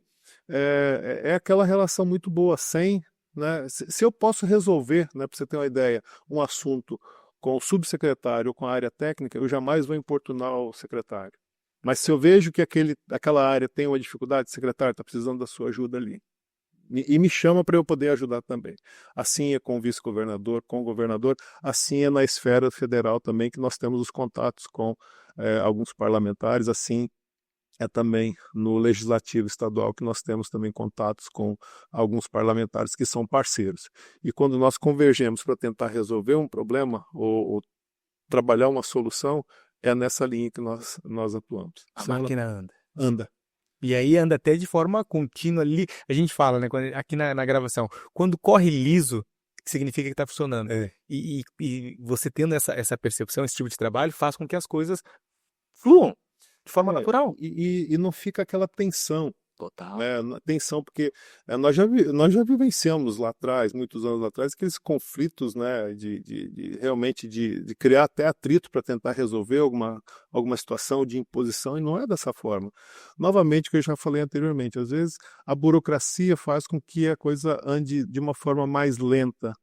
é aquela relação muito boa, né? Se eu posso resolver, né, para você ter uma ideia, um assunto com o subsecretário ou com a área técnica, eu jamais vou importunar o secretário. Mas se eu vejo que aquela área tem uma dificuldade, o secretário está precisando da sua ajuda ali. E me chama para eu poder ajudar também. Assim é com o vice-governador, com o governador, assim é na esfera federal também, que nós temos os contatos com alguns parlamentares, assim é também no legislativo estadual que nós temos também contatos com alguns parlamentares que são parceiros. E quando nós convergemos para tentar resolver um problema ou trabalhar uma solução, é nessa linha que nós atuamos. A máquina anda. Anda. E aí anda até de forma contínua ali. A gente fala, né, aqui na gravação, quando corre liso, significa que está funcionando. E você tendo essa percepção, esse tipo de trabalho, faz com que as coisas fluam de forma natural. E não fica aquela tensão. Total. Tensão, porque nós já vivenciamos lá atrás, muitos anos atrás, aqueles conflitos, né, realmente de criar até atrito para tentar resolver alguma situação de imposição, e não é dessa forma. Novamente, o que eu já falei anteriormente, às vezes a burocracia faz com que a coisa ande de uma forma mais lenta,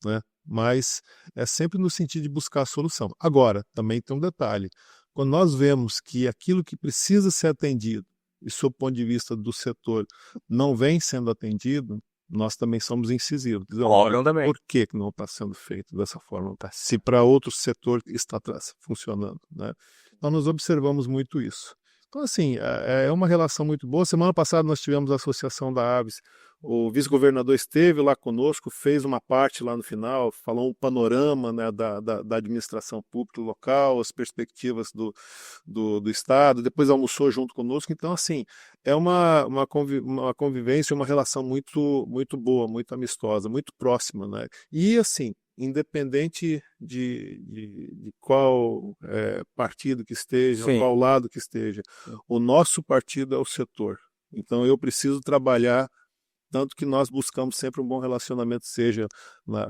né? Mas é sempre no sentido de buscar a solução. Agora, também tem um detalhe, quando nós vemos que aquilo que precisa ser atendido, e sob o ponto de vista do setor, não vem sendo atendido, nós também somos incisivos. Por que não está sendo feito dessa forma? Se para outro setor está funcionando, né? Então nós observamos muito isso. Então assim, é uma relação muito boa. Semana passada nós tivemos a Associação da Aves, o vice-governador esteve lá conosco, fez uma parte lá no final, falou um panorama, né, da administração pública local, as perspectivas do Estado, depois almoçou junto conosco. Então, assim, é uma convivência, uma relação muito, muito boa, muito amistosa, muito próxima, né? E, assim, independente de qual partido que esteja, qual lado que esteja, o nosso partido é o setor. Então, eu preciso trabalhar, tanto que nós buscamos sempre um bom relacionamento, seja,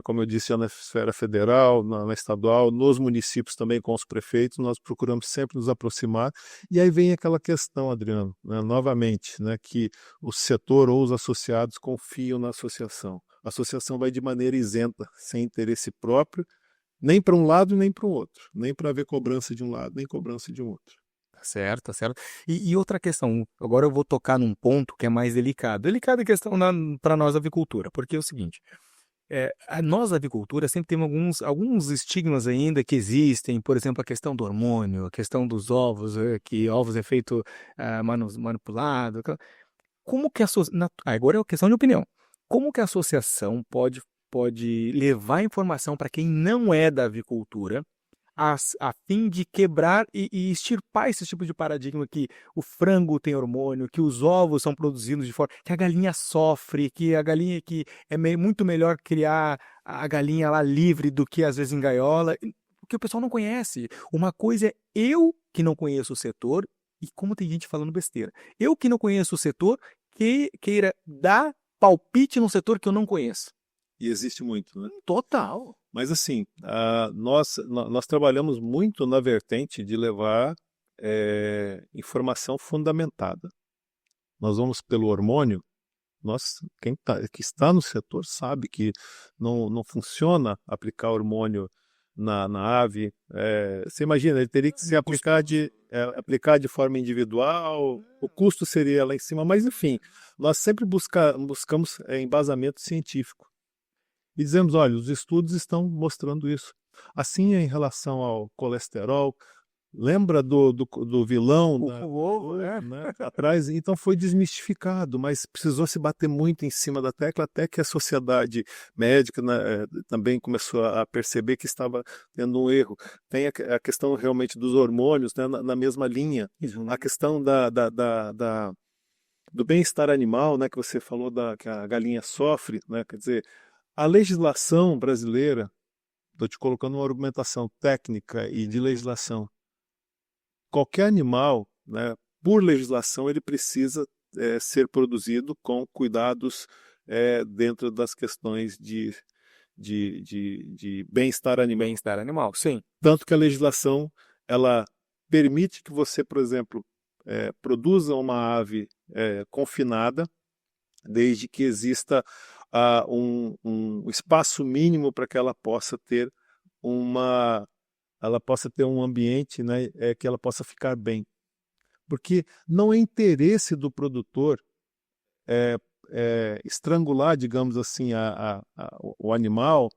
como eu disse, na esfera federal, na estadual, nos municípios também com os prefeitos, nós procuramos sempre nos aproximar. E aí vem aquela questão, Adriano, né, novamente, né, que o setor ou os associados confiam na associação. A associação vai de maneira isenta, sem interesse próprio, nem para um lado nem para o outro, nem para haver cobrança de um lado, nem cobrança de um outro. Certo, certo. E outra questão, agora eu vou tocar num ponto que é mais delicado. Delicada questão para nós, avicultura, porque é o seguinte, nós, avicultura, sempre temos alguns estigmas ainda que existem, por exemplo, a questão do hormônio, a questão dos ovos, que ovos é feito manipulado. Como que agora é uma questão de opinião. Como que a associação pode levar informação para quem não é da avicultura, a fim de quebrar e extirpar esse tipo de paradigma que o frango tem hormônio, que os ovos são produzidos de forma que a galinha sofre, que a galinha que é muito melhor criar a galinha lá livre do que às vezes em gaiola, porque o pessoal não conhece. Uma coisa é eu que não conheço o setor, e como tem gente falando besteira, eu que não conheço o setor que queira dar palpite num setor que eu não conheço. E existe muito, né? Total. Mas assim, nós trabalhamos muito na vertente de levar informação fundamentada. Nós vamos pelo hormônio, quem que está no setor sabe que não funciona aplicar hormônio na ave. Você imagina, ele teria que se aplicar de forma individual, o custo seria lá em cima, mas enfim, nós sempre buscamos embasamento científico. E dizemos, olha, os estudos estão mostrando isso. Assim, em relação ao colesterol, Lembra do vilão O ovo, né, atrás? Então foi desmistificado, mas precisou se bater muito em cima da tecla até que a sociedade médica, né, também começou a perceber que estava tendo um erro. Tem a questão realmente dos hormônios, né, na mesma linha. A questão do bem-estar animal, né, que você falou que a galinha sofre, né, quer dizer, a legislação brasileira, estou te colocando uma argumentação técnica e de legislação. Qualquer animal, né, por legislação, ele precisa ser produzido com cuidados dentro das questões de bem-estar animal. Bem-estar animal, sim. Tanto que a legislação ela permite que você, por exemplo, produza uma ave confinada, desde que exista um espaço mínimo para que ela possa ter um ambiente, né, que ela possa ficar bem. Porque não é interesse do produtor estrangular, digamos assim, o animal,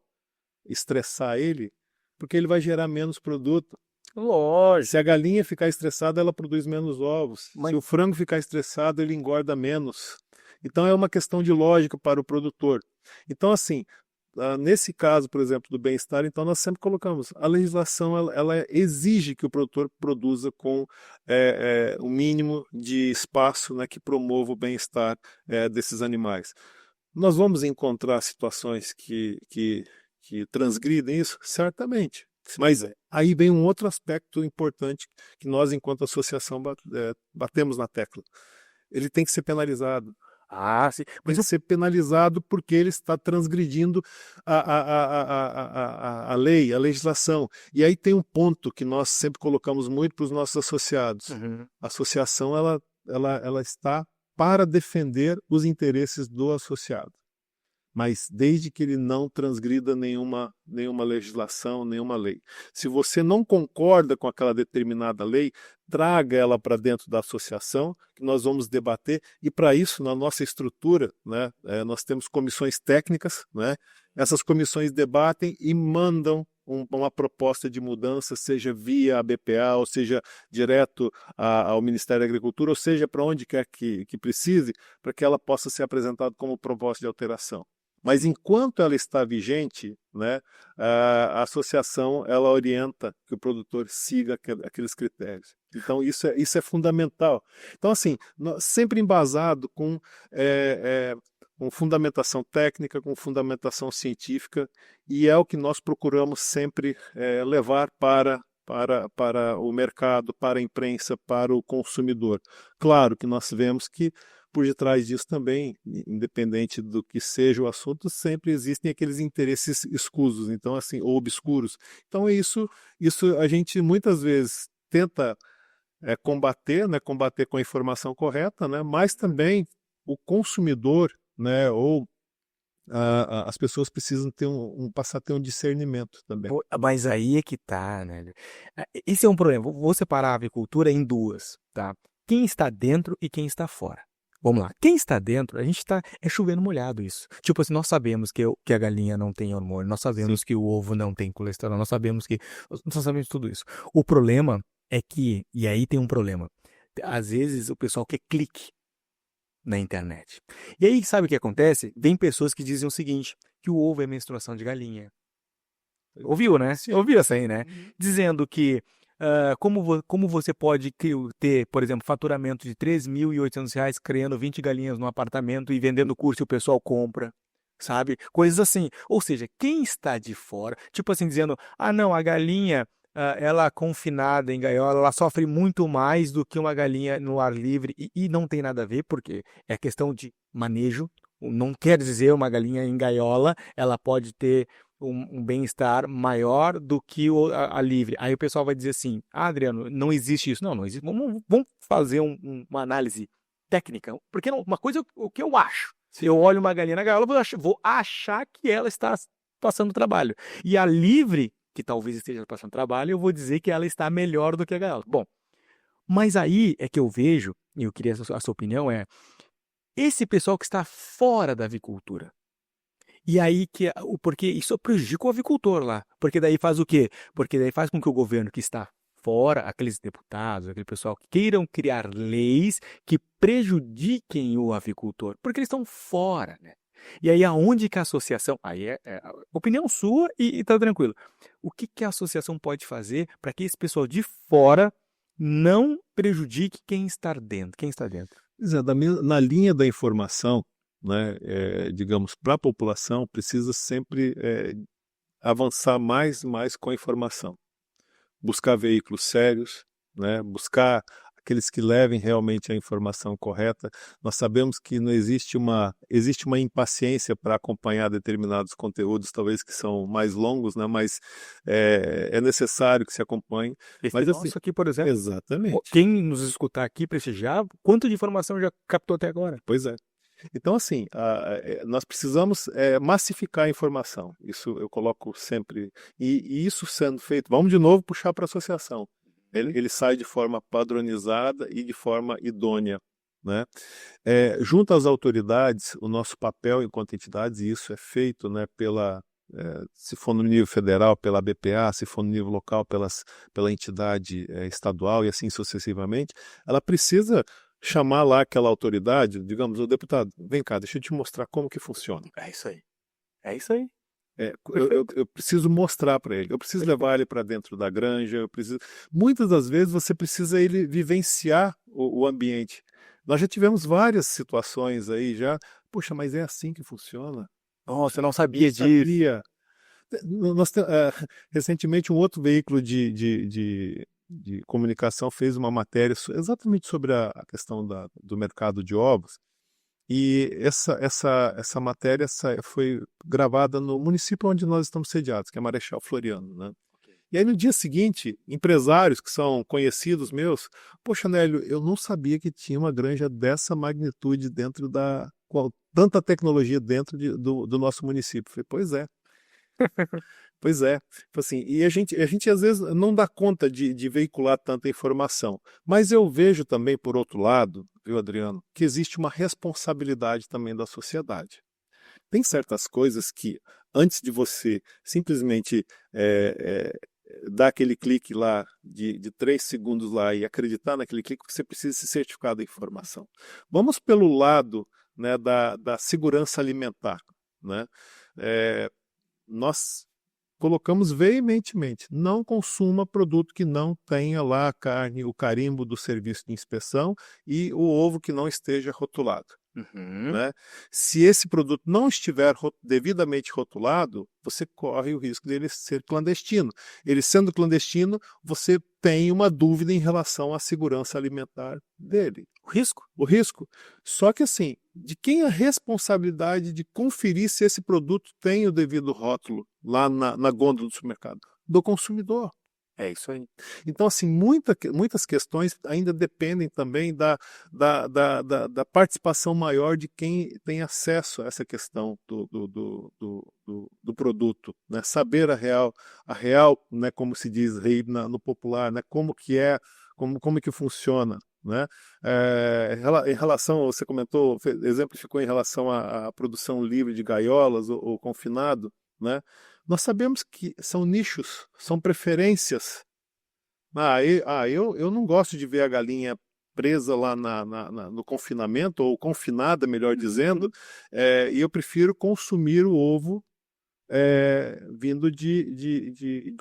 estressar ele, porque ele vai gerar menos produto. Lógico. Se a galinha ficar estressada, ela produz menos ovos. Se o frango ficar estressado, ele engorda menos. Então é uma questão de lógica para o produtor. Então, assim, nesse caso, por exemplo, do bem-estar, então nós sempre colocamos, a legislação ela exige que o produtor produza com o mínimo de espaço, né, que promova o bem-estar desses animais. Nós vamos encontrar situações que transgridem isso? Certamente. Mas aí vem um outro aspecto importante que nós, enquanto associação, batemos na tecla. Ele tem que ser penalizado. Sim. Tem que ser penalizado porque ele está transgredindo a lei, a legislação. E aí tem um ponto que nós sempre colocamos muito para os nossos associados. Uhum. A associação ela está para defender os interesses do associado, mas desde que ele não transgrida nenhuma legislação, nenhuma lei. Se você não concorda com aquela determinada lei, traga ela para dentro da associação, que nós vamos debater, e para isso, na nossa estrutura, né, nós temos comissões técnicas, né, essas comissões debatem e mandam uma proposta de mudança, seja via a BPA, ou seja, direto ao Ministério da Agricultura, ou seja, para onde quer que precise, para que ela possa ser apresentada como proposta de alteração. Mas enquanto ela está vigente, né, a associação ela orienta que o produtor siga aqueles critérios. Então isso é fundamental. Então assim, sempre embasado com fundamentação técnica, com fundamentação científica, e é o que nós procuramos sempre levar para o mercado, para a imprensa, para o consumidor. Claro que nós vemos que por detrás disso também, independente do que seja o assunto, sempre existem aqueles interesses escusos, então assim, ou obscuros. Então isso a gente muitas vezes tenta combater, né, combater com a informação correta, né, mas também o consumidor, né, ou as pessoas precisam passar a ter um discernimento também. Mas aí é que tá, né? Esse é um problema. Vou separar a avicultura em duas, tá? Quem está dentro e quem está fora. Vamos lá. Quem está dentro, a gente está chovendo molhado isso. Tipo assim, nós sabemos que a galinha não tem hormônio, nós sabemos que o ovo não tem colesterol, nós sabemos tudo isso. O problema é que, e aí tem um problema, às vezes o pessoal quer clique na internet. E aí, sabe o que acontece? Vem pessoas que dizem o seguinte, que o ovo é menstruação de galinha. Ouviu, né? Sim. Ouviu essa aí, né? Dizendo que como você pode ter, por exemplo, faturamento de R$3.800 criando 20 galinhas no apartamento e vendendo curso e o pessoal compra, sabe? Coisas assim. Ou seja, quem está de fora, tipo assim, dizendo, não, a galinha, ela confinada em gaiola, ela sofre muito mais do que uma galinha no ar livre e não tem nada a ver, porque é questão de manejo. Não quer dizer uma galinha em gaiola, uma pode ter um bem-estar maior do que a livre. Aí o pessoal vai dizer assim, Adriano, não existe isso. Não existe. Vamos fazer uma análise técnica. Porque uma coisa é o que eu acho. Se eu olho uma galinha na gaiola, vou achar que ela está passando trabalho. E a livre, que talvez esteja passando trabalho, eu vou dizer que ela está melhor do que a gaiola. Bom, mas aí é que eu vejo, e eu queria a sua opinião, esse pessoal que está fora da avicultura. E aí, porque isso prejudica o avicultor lá. Porque daí faz o quê? Porque daí faz com que o governo que está fora, aqueles deputados, aquele pessoal que queiram criar leis que prejudiquem o avicultor, porque eles estão fora, né? E aí aonde que a associação, aí é opinião sua e tá tranquilo. O que que a associação pode fazer para que esse pessoal de fora não prejudique quem está dentro? Na linha da informação, né, digamos, para a população, precisa sempre avançar mais com a informação. Buscar veículos sérios, né, buscar aqueles que levem realmente a informação correta. Nós sabemos que não existe uma impaciência para acompanhar determinados conteúdos, talvez que são mais longos, né, mas é necessário que se acompanhe. Mas nosso assim, aqui, por exemplo, exatamente. Quem nos escutar aqui, prestigiar, quanto de informação já captou até agora? Pois é. Então, assim, nós precisamos massificar a informação. Isso eu coloco sempre. E isso sendo feito, vamos de novo puxar para a associação. Ele sai de forma padronizada e de forma idônea, né? Junto às autoridades, o nosso papel enquanto entidades, e isso é feito, né, se for no nível federal, pela BPA, se for no nível local, pela entidade estadual e assim sucessivamente, ela precisa chamar lá aquela autoridade, digamos, o deputado, vem cá, deixa eu te mostrar como que funciona. É isso aí. Eu preciso mostrar para ele, eu preciso levar ele para dentro da granja, muitas das vezes você precisa ele vivenciar o ambiente. Nós já tivemos várias situações aí já, poxa, mas é assim que funciona? Nossa, eu não sabia disso. Recentemente um outro veículo de comunicação fez uma matéria exatamente sobre a questão do mercado de ovos. E essa matéria foi gravada no município onde nós estamos sediados, que é Marechal Floriano, né? E aí no dia seguinte, empresários que são conhecidos meus, poxa, Nélio, eu não sabia que tinha uma granja dessa magnitude dentro com tanta tecnologia dentro do nosso município. Eu falei, pois é. Pois é, assim, e a gente às vezes não dá conta de veicular tanta informação, mas eu vejo também, por outro lado, viu, Adriano, que existe uma responsabilidade também da sociedade. Tem certas coisas que, antes de você simplesmente dar aquele clique lá de 3 segundos lá e acreditar naquele clique, você precisa se certificar da informação. Vamos pelo lado, né, da segurança alimentar, né? Nós colocamos veementemente, não consuma produto que não tenha lá a carne, o carimbo do serviço de inspeção e o ovo que não esteja rotulado. Né? Se esse produto não estiver devidamente rotulado, você corre o risco dele ser clandestino. Ele sendo clandestino, você tem uma dúvida em relação à segurança alimentar dele. O risco. Só que assim, de quem é a responsabilidade de conferir se esse produto tem o devido rótulo lá na gôndola do supermercado? Do consumidor. É isso aí. Então, assim, muitas questões ainda dependem também da participação maior de quem tem acesso a essa questão do produto, né? Saber a real, né, como se diz aí no popular, né, como que é, como que funciona. Né? Em relação, você comentou, exemplificou em relação à produção livre de gaiolas ou confinado, né? Nós sabemos que são nichos, são preferências. Eu não gosto de ver a galinha presa lá no confinamento, ou confinada, melhor dizendo, e eu prefiro consumir o ovo vindo de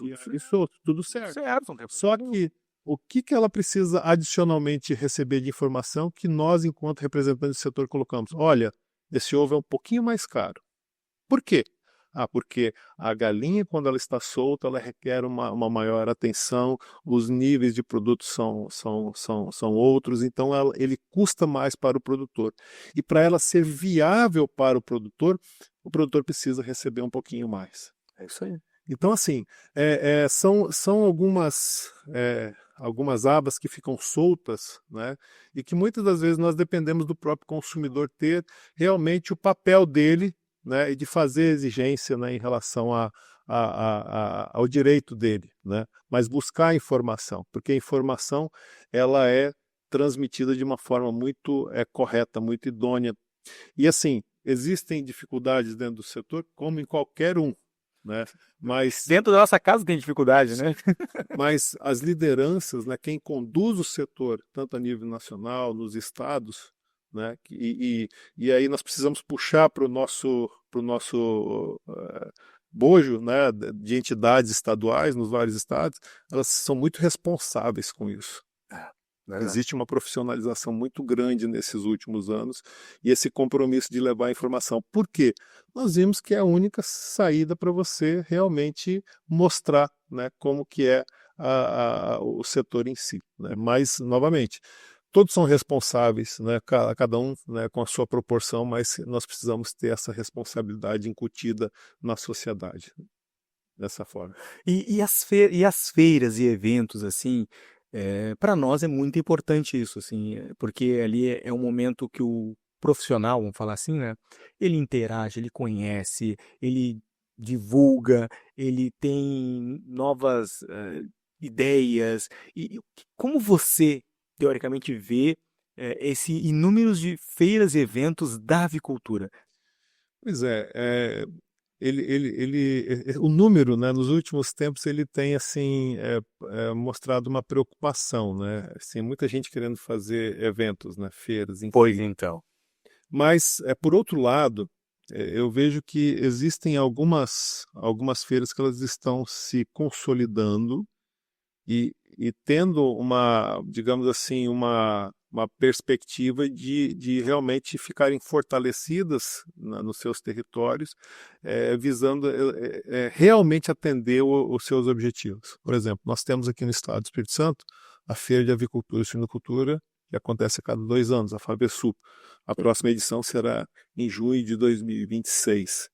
solto, tudo certo. Só que o que ela precisa adicionalmente receber de informação que nós, enquanto representantes do setor, colocamos? Olha, esse ovo é um pouquinho mais caro. Por quê? Porque a galinha, quando ela está solta, ela requer uma maior atenção, os níveis de produto são outros, então ele custa mais para o produtor. E para ela ser viável para o produtor precisa receber um pouquinho mais. É isso aí. Então, assim, são algumas abas que ficam soltas, né? E que muitas das vezes nós dependemos do próprio consumidor ter realmente o papel dele, né, e de fazer exigência, né, em relação ao direito dele, né, mas buscar a informação, porque a informação ela é transmitida de uma forma muito correta, muito idônea. E assim, existem dificuldades dentro do setor, como em qualquer um, né? Mas Dentro da nossa casa tem dificuldade, né? Mas as lideranças, né, quem conduz o setor, tanto a nível nacional, nos estados, né, e aí nós precisamos puxar para o nosso bojo, né, de entidades estaduais nos vários estados, elas são muito responsáveis com isso. Existe uma profissionalização muito grande nesses últimos anos e esse compromisso de levar a informação. Por quê? Nós vimos que é a única saída para você realmente mostrar, né, como que é o setor em si, né? Mas, novamente, todos são responsáveis, né, cada um, né, com a sua proporção, mas nós precisamos ter essa responsabilidade incutida na sociedade, dessa forma. E as feiras e eventos, assim, para nós é muito importante isso, assim, porque ali é um momento que o profissional, vamos falar assim, né, ele interage, ele conhece, ele divulga, ele tem novas ideias. E como você, teoricamente, vê esse inúmeros de feiras e eventos da avicultura? Pois o número, né, nos últimos tempos ele tem assim mostrado uma preocupação, né? Assim, muita gente querendo fazer eventos, né, feiras, enfim. Pois então. Mas por outro lado, eu vejo que existem algumas feiras que elas estão se consolidando e tendo uma, digamos assim, uma perspectiva de realmente ficarem fortalecidas nos seus territórios, visando realmente atender os seus objetivos. Por exemplo, nós temos aqui no estado do Espírito Santo a Feira de Avicultura e Suinocultura, que acontece a cada 2 anos, a FABESU. A próxima edição será em junho de 2026.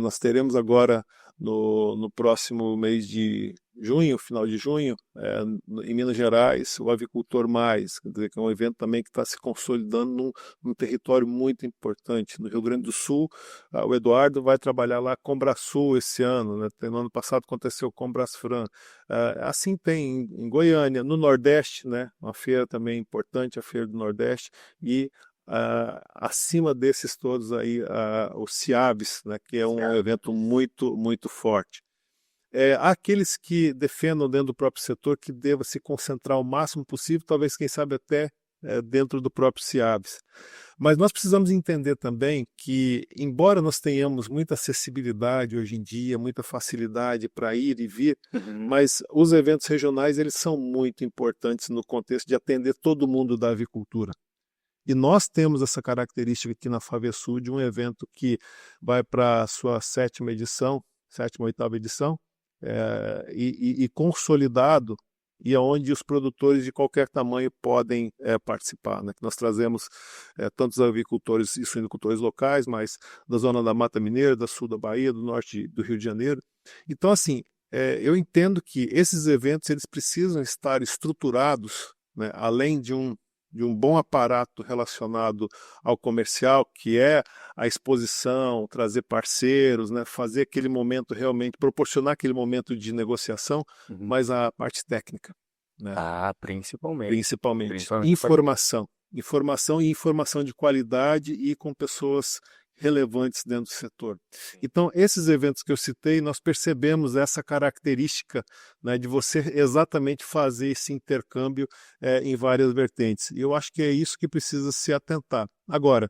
Nós teremos agora, no próximo mês de junho, final de junho, em Minas Gerais, o Avicultor Mais, quer dizer, que é um evento também que está se consolidando num território muito importante. No Rio Grande do Sul, o Eduardo vai trabalhar lá com Combrasul esse ano, né? No ano passado aconteceu com Combrasfran. Assim tem em Goiânia, no Nordeste, né? Uma feira também importante, a Feira do Nordeste, e acima desses todos aí, o CIABS, né, que é um evento muito, muito forte. Há aqueles que defendam dentro do próprio setor que deva se concentrar o máximo possível, talvez, quem sabe, até dentro do próprio CIABS. Mas nós precisamos entender também que, embora nós tenhamos muita acessibilidade hoje em dia, muita facilidade para ir e vir, mas os eventos regionais eles são muito importantes no contexto de atender todo mundo da avicultura. E nós temos essa característica aqui na FABESU de um evento que vai para a sua 7ª edição, 7ª, 8ª edição, e consolidado, e onde os produtores de qualquer tamanho podem participar, né? Nós trazemos tantos avicultores e suinocultores locais, mas da zona da Mata Mineira, da sul da Bahia, do norte do Rio de Janeiro. Então, assim, eu entendo que esses eventos eles precisam estar estruturados, né, além de um bom aparato relacionado ao comercial, que é a exposição, trazer parceiros, né, fazer aquele momento realmente, proporcionar aquele momento de negociação, mas a parte técnica. Né? Principalmente. Informação e informação de qualidade e com pessoas relevantes dentro do setor. Então, esses eventos que eu citei, nós percebemos essa característica, né, de você exatamente fazer esse intercâmbio em várias vertentes. E eu acho que é isso que precisa se atentar. Agora,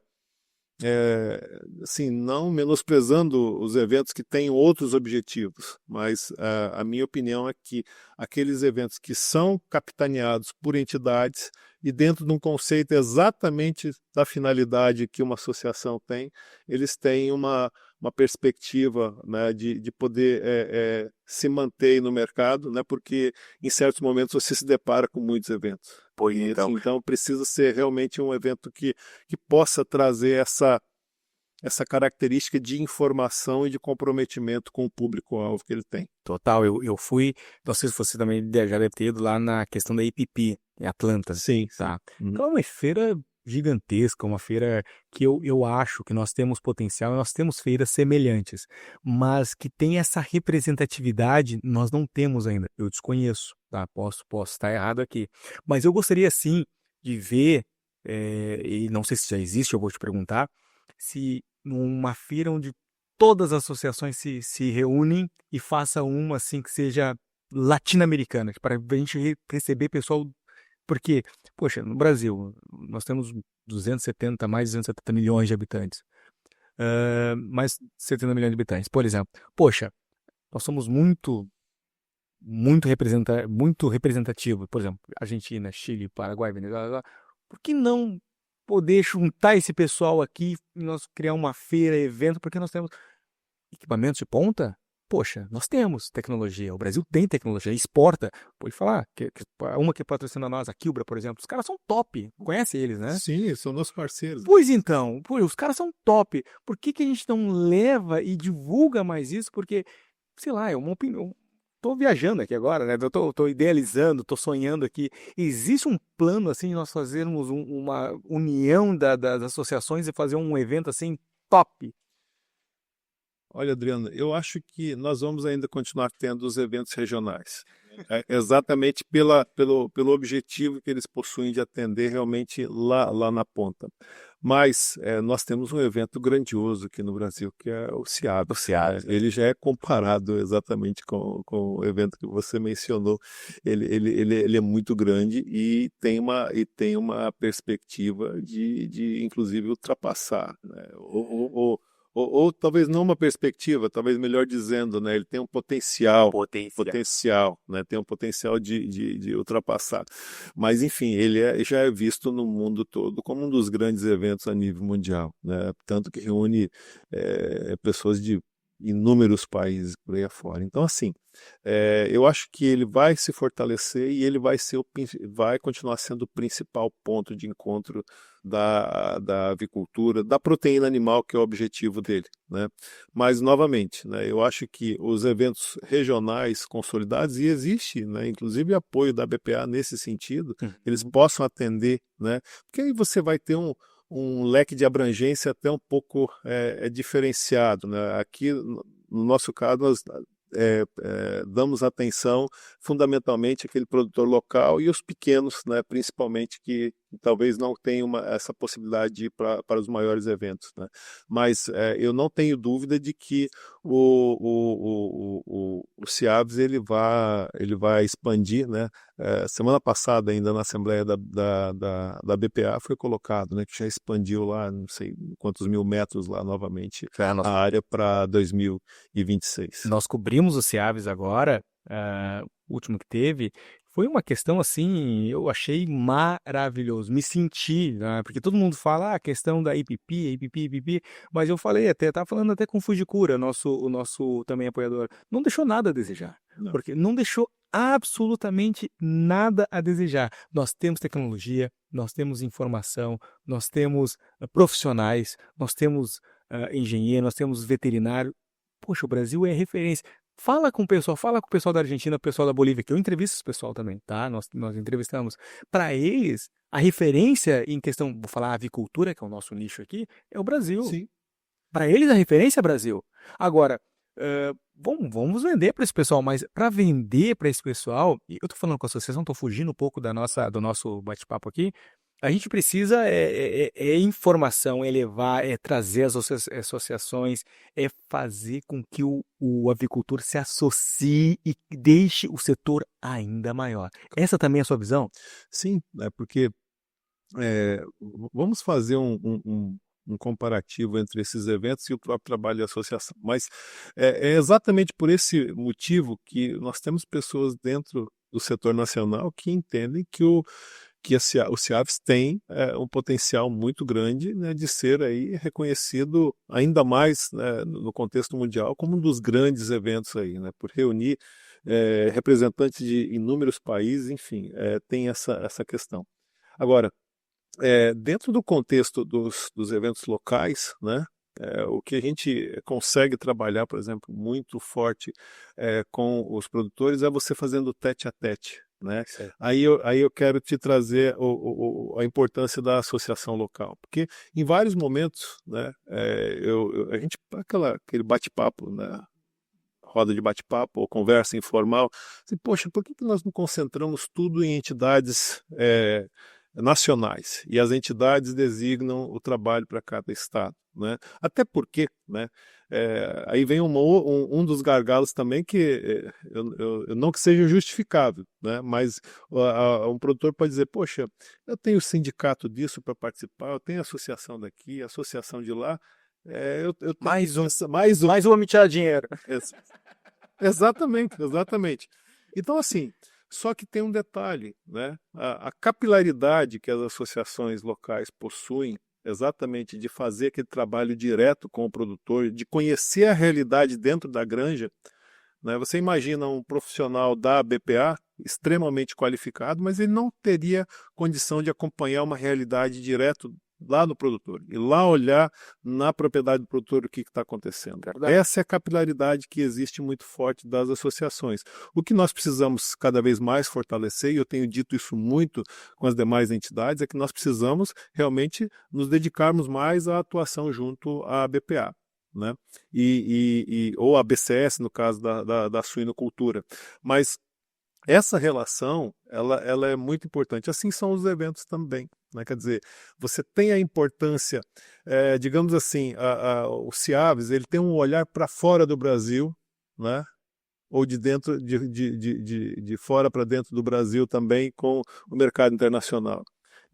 assim, não menosprezando os eventos que têm outros objetivos, mas a minha opinião é que aqueles eventos que são capitaneados por entidades e dentro de um conceito exatamente da finalidade que uma associação tem, eles têm uma perspectiva, né, de poder se manter no mercado, né, porque em certos momentos você se depara com muitos eventos. Então precisa ser realmente um evento que possa trazer essa característica de informação e de comprometimento com o público-alvo que ele tem. Total, eu fui, não sei se você também já deve ter ido lá na questão da IPP, em Atlanta. Sim. Tá. Então é uma feira gigantesca, uma feira que eu acho que nós temos potencial, nós temos feiras semelhantes, mas que tem essa representatividade, nós não temos ainda, eu desconheço, tá? Posso estar errado aqui, mas eu gostaria sim de ver, e não sei se já existe, eu vou te perguntar, se numa feira onde todas as associações se reúnem e façam uma assim que seja latino-americana, para a gente receber pessoal, porque, poxa, no Brasil nós temos mais de 270 milhões de habitantes, mais 70 milhões de habitantes, por exemplo. Poxa, nós somos muito representativo, por exemplo, Argentina, Chile, Paraguai, Venezuela. Por que não poder juntar esse pessoal aqui e nós criar uma feira, evento, porque nós temos equipamentos de ponta? Poxa, nós temos tecnologia, o Brasil tem tecnologia, exporta. Pode falar, uma que patrocina nós, a Quilbra, por exemplo, os caras são top, conhece eles, né? Sim, são nossos parceiros. Pois então, os caras são top. Por que a gente não leva e divulga mais isso? Porque, sei lá, é uma opinião. Tô viajando aqui agora, né? Eu tô idealizando, tô sonhando aqui. Existe um plano, assim, de nós fazermos uma união das associações e fazer um evento, assim, top? Olha, Adriano, eu acho que nós vamos ainda continuar tendo os eventos regionais, exatamente pelo objetivo que eles possuem de atender realmente lá na ponta. Mas nós temos um evento grandioso aqui no Brasil, que é o CIAB. Ele já é comparado exatamente com o evento que você mencionou. Ele é muito grande e tem uma perspectiva de inclusive, ultrapassar, né? Ou talvez não uma perspectiva, talvez melhor dizendo, né? Ele tem um potencial, né? Tem um potencial de ultrapassar. Mas, enfim, já é visto no mundo todo como um dos grandes eventos a nível mundial, né? Tanto que reúne pessoas de inúmeros países por aí afora. Então, assim, eu acho que ele vai se fortalecer e ele vai continuar sendo o principal ponto de encontro da avicultura, da proteína animal, que é o objetivo dele, né? Mas, novamente, né, eu acho que os eventos regionais consolidados, e existe, né, inclusive apoio da BPA nesse sentido, eles possam atender, né? Porque aí você vai ter um leque de abrangência até um pouco diferenciado, né? Aqui, no nosso caso, nós damos atenção fundamentalmente àquele produtor local e os pequenos, né, principalmente, que talvez não tenham essa possibilidade de ir para os maiores eventos, né? Mas eu não tenho dúvida de que o CIABS ele vai expandir, né? Semana passada, ainda na Assembleia da BPA, foi colocado, né, que já expandiu lá, não sei quantos mil metros lá novamente, a área para 2026. Nós cobrimos o CIABS agora, o último que teve. Foi uma questão assim, eu achei maravilhoso, me senti, né? Porque todo mundo fala a questão da IPP, mas eu estava falando até com o Fujikura, o nosso também apoiador, não deixou nada a desejar, porque não deixou absolutamente nada a desejar. Nós temos tecnologia, nós temos informação, nós temos profissionais, nós temos engenheiro, nós temos veterinário. Poxa, o Brasil é referência. Fala com o pessoal da Argentina, o pessoal da Bolívia, que eu entrevisto esse pessoal também, tá? Nós entrevistamos. Para eles, a referência em questão, vou falar avicultura, que é o nosso nicho aqui, é o Brasil. Sim. Para eles, a referência é o Brasil. Agora, vamos vender para esse pessoal, mas para vender para esse pessoal, e eu estou falando com a associação, estou fugindo um pouco do nosso bate-papo aqui, a gente precisa informação, levar, trazer as associações, fazer com que o avicultor se associe e deixe o setor ainda maior. Essa também é a sua visão? Sim, porque vamos fazer um comparativo entre esses eventos e o próprio trabalho de associação. Mas é exatamente por esse motivo que nós temos pessoas dentro do setor nacional que entendem que o CIABS tem um potencial muito grande, né, de ser aí reconhecido ainda mais, né, no contexto mundial como um dos grandes eventos aí, né, por reunir representantes de inúmeros países, enfim, tem essa questão. Agora, dentro do contexto dos eventos locais, né, o que a gente consegue trabalhar, por exemplo, muito forte com os produtores é você fazendo tete a tete, né? Aí eu quero te trazer a importância da associação local, porque em vários momentos, né, a gente, aquele bate-papo, né, roda de bate-papo ou conversa informal, assim, poxa, por que nós não concentramos tudo em entidades nacionais, e as entidades designam o trabalho para cada estado, né? Até porque, né, aí vem um dos gargalos também que não que seja justificável, né, mas um produtor pode dizer, poxa, eu tenho o sindicato disso para participar, eu tenho a associação daqui, a associação de lá, eu tenho mais uma me tirar dinheiro. Exatamente, exatamente. Então, assim, só que tem um detalhe, né? A capilaridade que as associações locais possuem, exatamente de fazer aquele trabalho direto com o produtor, de conhecer a realidade dentro da granja, né? Você imagina um profissional da BPA extremamente qualificado, mas ele não teria condição de acompanhar uma realidade direto lá no produtor, e lá olhar na propriedade do produtor o que está acontecendo. Verdade. Essa é a capilaridade que existe muito forte das associações. O que nós precisamos cada vez mais fortalecer, e eu tenho dito isso muito com as demais entidades, é que nós precisamos realmente nos dedicarmos mais à atuação junto à BPA. Né? Ou a BCS, no caso da suinocultura. Mas essa relação, ela é muito importante. Assim são os eventos também. Né? Quer dizer, você tem a importância, digamos assim, o CIAVES, ele tem um olhar para fora do Brasil, né? Ou de dentro, de fora para dentro do Brasil também, com o mercado internacional.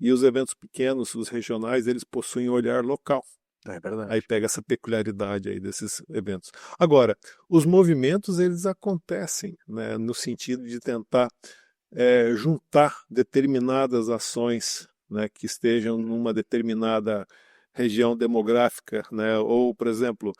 E os eventos pequenos, os regionais, eles possuem um olhar local. É verdade. Aí pega essa peculiaridade aí desses eventos. Agora, os movimentos, eles acontecem, né, no sentido de tentar juntar determinadas ações, né, que estejam numa determinada região demográfica, né? Ou, por exemplo,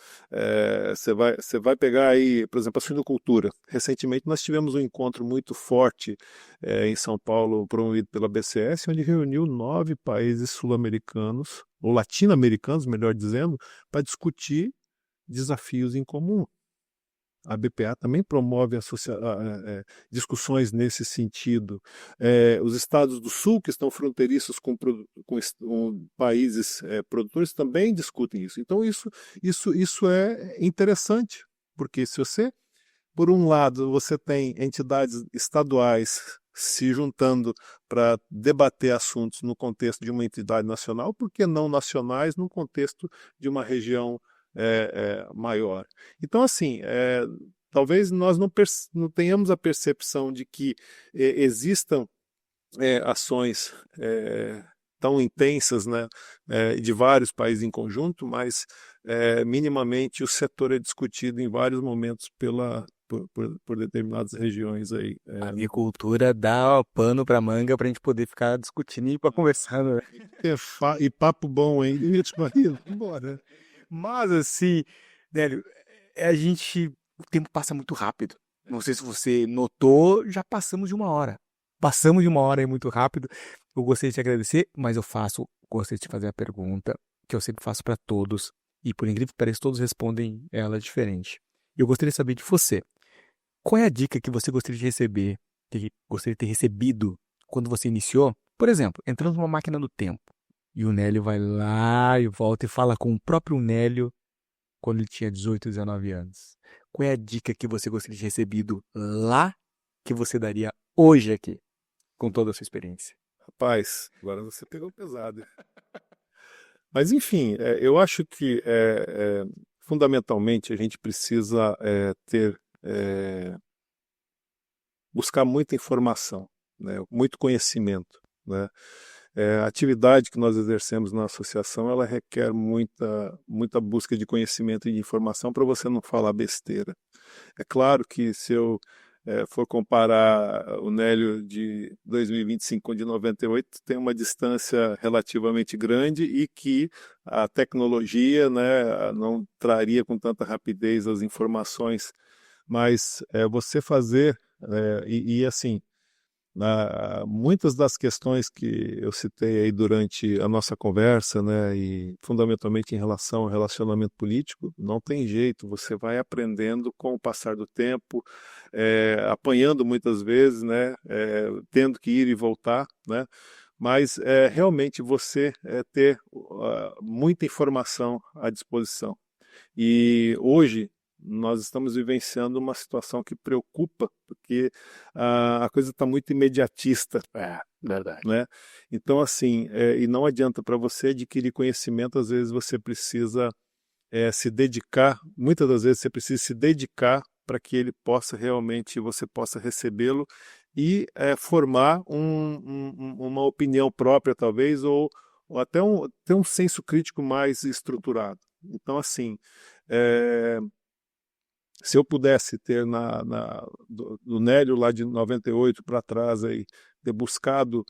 você vai pegar aí, por exemplo, a suinocultura. Recentemente nós tivemos um encontro muito forte em São Paulo, promovido pela BCS, onde reuniu 9 países sul-americanos, ou latino-americanos, melhor dizendo, para discutir desafios em comum. A BPA também promove discussões nesse sentido. Os estados do sul, que estão fronteiriços com países produtores, também discutem isso. Então, isso é interessante, porque se você, por um lado, você tem entidades estaduais se juntando para debater assuntos no contexto de uma entidade nacional, por que não nacionais no contexto de uma região maior? Então, assim, talvez nós não tenhamos a percepção de que existam ações tão intensas, né, de vários países em conjunto, mas minimamente o setor é discutido em vários momentos por determinadas regiões aí. A agricultura dá pano para manga para a gente poder ficar discutindo e conversando. Né? E papo bom, hein? Bora. Mas assim, Nélio, o tempo passa muito rápido. Não sei se você notou, já passamos de 1 hora. Passamos de 1 hora aí muito rápido. Eu gostaria de te agradecer, mas gostaria de te fazer a pergunta que eu sempre faço para todos, e por incrível que pareça, todos respondem ela diferente. Eu gostaria de saber de você. Qual é a dica que você gostaria de receber, que gostaria de ter recebido quando você iniciou? Por exemplo, entrando numa máquina do tempo, e o Nélio vai lá e volta e fala com o próprio Nélio quando ele tinha 18, 19 anos. Qual é a dica que você gostaria de recebido lá que você daria hoje aqui, com toda a sua experiência? Rapaz, agora você pegou pesado. Mas, enfim, eu acho que, fundamentalmente, a gente precisa buscar muita informação, né, muito conhecimento, né? A atividade que nós exercemos na associação, ela requer muita busca de conhecimento e de informação para você não falar besteira. É claro que se eu for comparar o Nélio de 2025 com o de 98, tem uma distância relativamente grande e que a tecnologia, né, não traria com tanta rapidez as informações, mas você fazer, assim, muitas das questões que eu citei aí durante a nossa conversa, né, e fundamentalmente em relação ao relacionamento político, não tem jeito, você vai aprendendo com o passar do tempo, apanhando muitas vezes, né, tendo que ir e voltar, né, mas realmente você ter muita informação à disposição. E hoje, nós estamos vivenciando uma situação que preocupa, porque a coisa está muito imediatista. Verdade. Né? Então, assim, e não adianta para você adquirir conhecimento, às vezes você precisa se dedicar, muitas das vezes você precisa se dedicar para que ele possa realmente, você possa recebê-lo e formar uma opinião própria, talvez, ou até ter um senso crítico mais estruturado. Então, assim, se eu pudesse ter do Nélio lá de 98 para trás, aí, ter buscado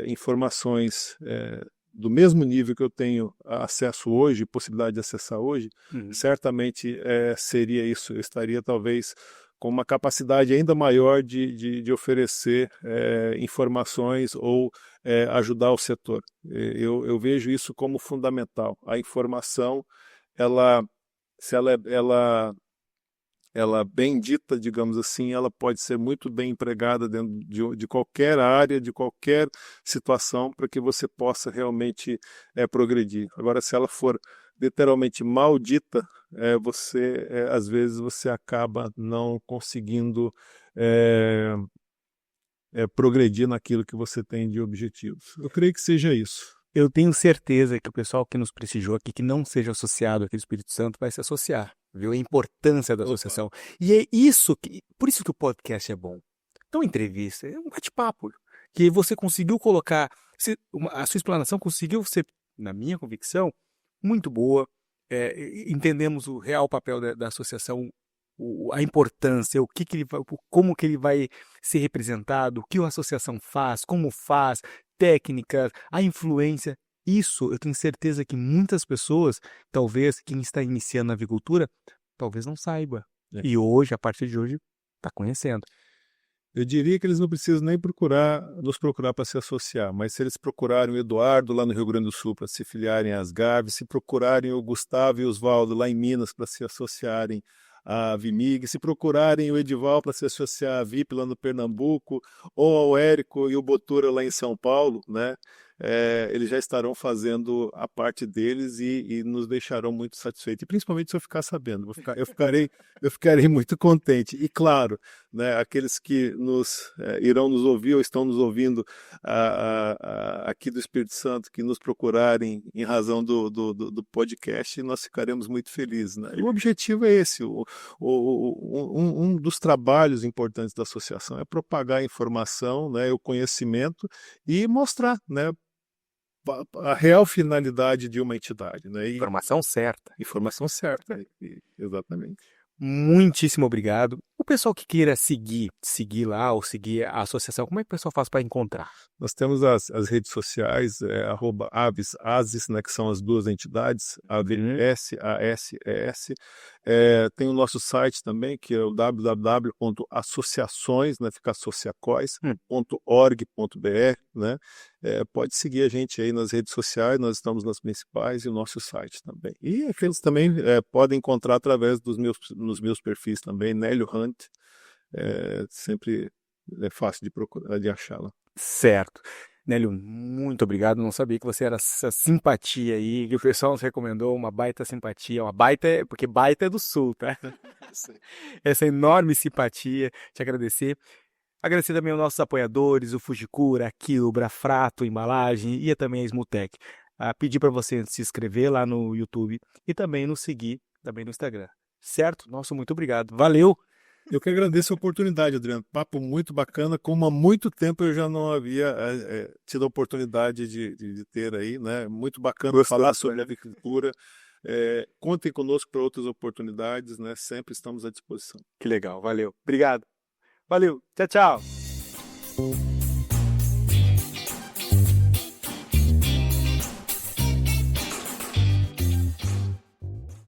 informações do mesmo nível que eu tenho acesso hoje, possibilidade de acessar hoje, certamente seria isso. Eu estaria talvez com uma capacidade ainda maior de oferecer informações ou ajudar o setor. Eu vejo isso como fundamental. A informação, se ela bem dita, digamos assim, ela pode ser muito bem empregada dentro de qualquer área, de qualquer situação, para que você possa realmente progredir. Agora, se ela for literalmente maldita, às vezes você acaba não conseguindo progredir naquilo que você tem de objetivos. Eu creio que seja isso. Eu tenho certeza que o pessoal que nos prestigiou aqui, que não seja associado àquele Espírito Santo, vai se associar, viu? A importância da associação. E é isso por isso que o podcast é bom. Então, entrevista é um bate-papo, que você conseguiu colocar, a sua explanação conseguiu ser, na minha convicção, muito boa. Entendemos o real papel da associação, a importância, como que ele vai ser representado, o que a associação faz, como faz, técnicas, a influência. Isso eu tenho certeza que muitas pessoas, talvez quem está iniciando na avicultura, talvez não saiba. E hoje, a partir de hoje, está conhecendo. Eu diria que eles não precisam nem nos procurar para se associar, mas se eles procurarem o Eduardo lá no Rio Grande do Sul para se filiarem às Garves, se procurarem o Gustavo e o Oswaldo lá em Minas para se associarem à Vimig, se procurarem o Edival para se associar à VIP lá no Pernambuco, ou ao Érico e o Botura lá em São Paulo, né? Eles já estarão fazendo a parte deles e nos deixarão muito satisfeitos. E principalmente se eu ficar sabendo, eu ficarei muito contente. E claro, né, aqueles que irão nos ouvir ou estão nos ouvindo aqui do Espírito Santo, que nos procurarem em razão do podcast, nós ficaremos muito felizes. Né? E o objetivo é esse. Um dos trabalhos importantes da associação é propagar a informação, né, o conhecimento e mostrar, né, a real finalidade de uma entidade. Né? Informação certa. Informação certa, exatamente. Muitíssimo obrigado. O pessoal que queira seguir lá ou seguir a associação, como é que o pessoal faz para encontrar? Nós temos as redes sociais, @ASES, né, que são as duas entidades, AVS, ASES. Tem o nosso site também, que é o www.associações, né, fica associações.org.br, né? Pode seguir a gente aí nas redes sociais, nós estamos nas principais e o nosso site também. E aqueles também podem encontrar através nos meus perfis também, Nélio Hunt, sempre é fácil de procurar, de achá-la. Certo. Nélio, muito obrigado. Não sabia que você era essa simpatia aí, que o pessoal nos recomendou, uma baita simpatia. Porque baita é do Sul, tá? Essa enorme simpatia, te agradecer. Agradecer também aos nossos apoiadores, o Fujikura, aqui o Brafrato, Embalagem e também a Smutec. Pedir para você se inscrever lá no YouTube e também nos seguir também no Instagram. Certo? Nossa, muito obrigado. Valeu! Eu que agradeço a oportunidade, Adriano. Papo muito bacana, como há muito tempo eu já não havia tido a oportunidade de ter aí, né? Muito bacana falar sobre a avicultura. Contem conosco para outras oportunidades, né? Sempre estamos à disposição. Que legal, valeu. Obrigado. Valeu, tchau, tchau.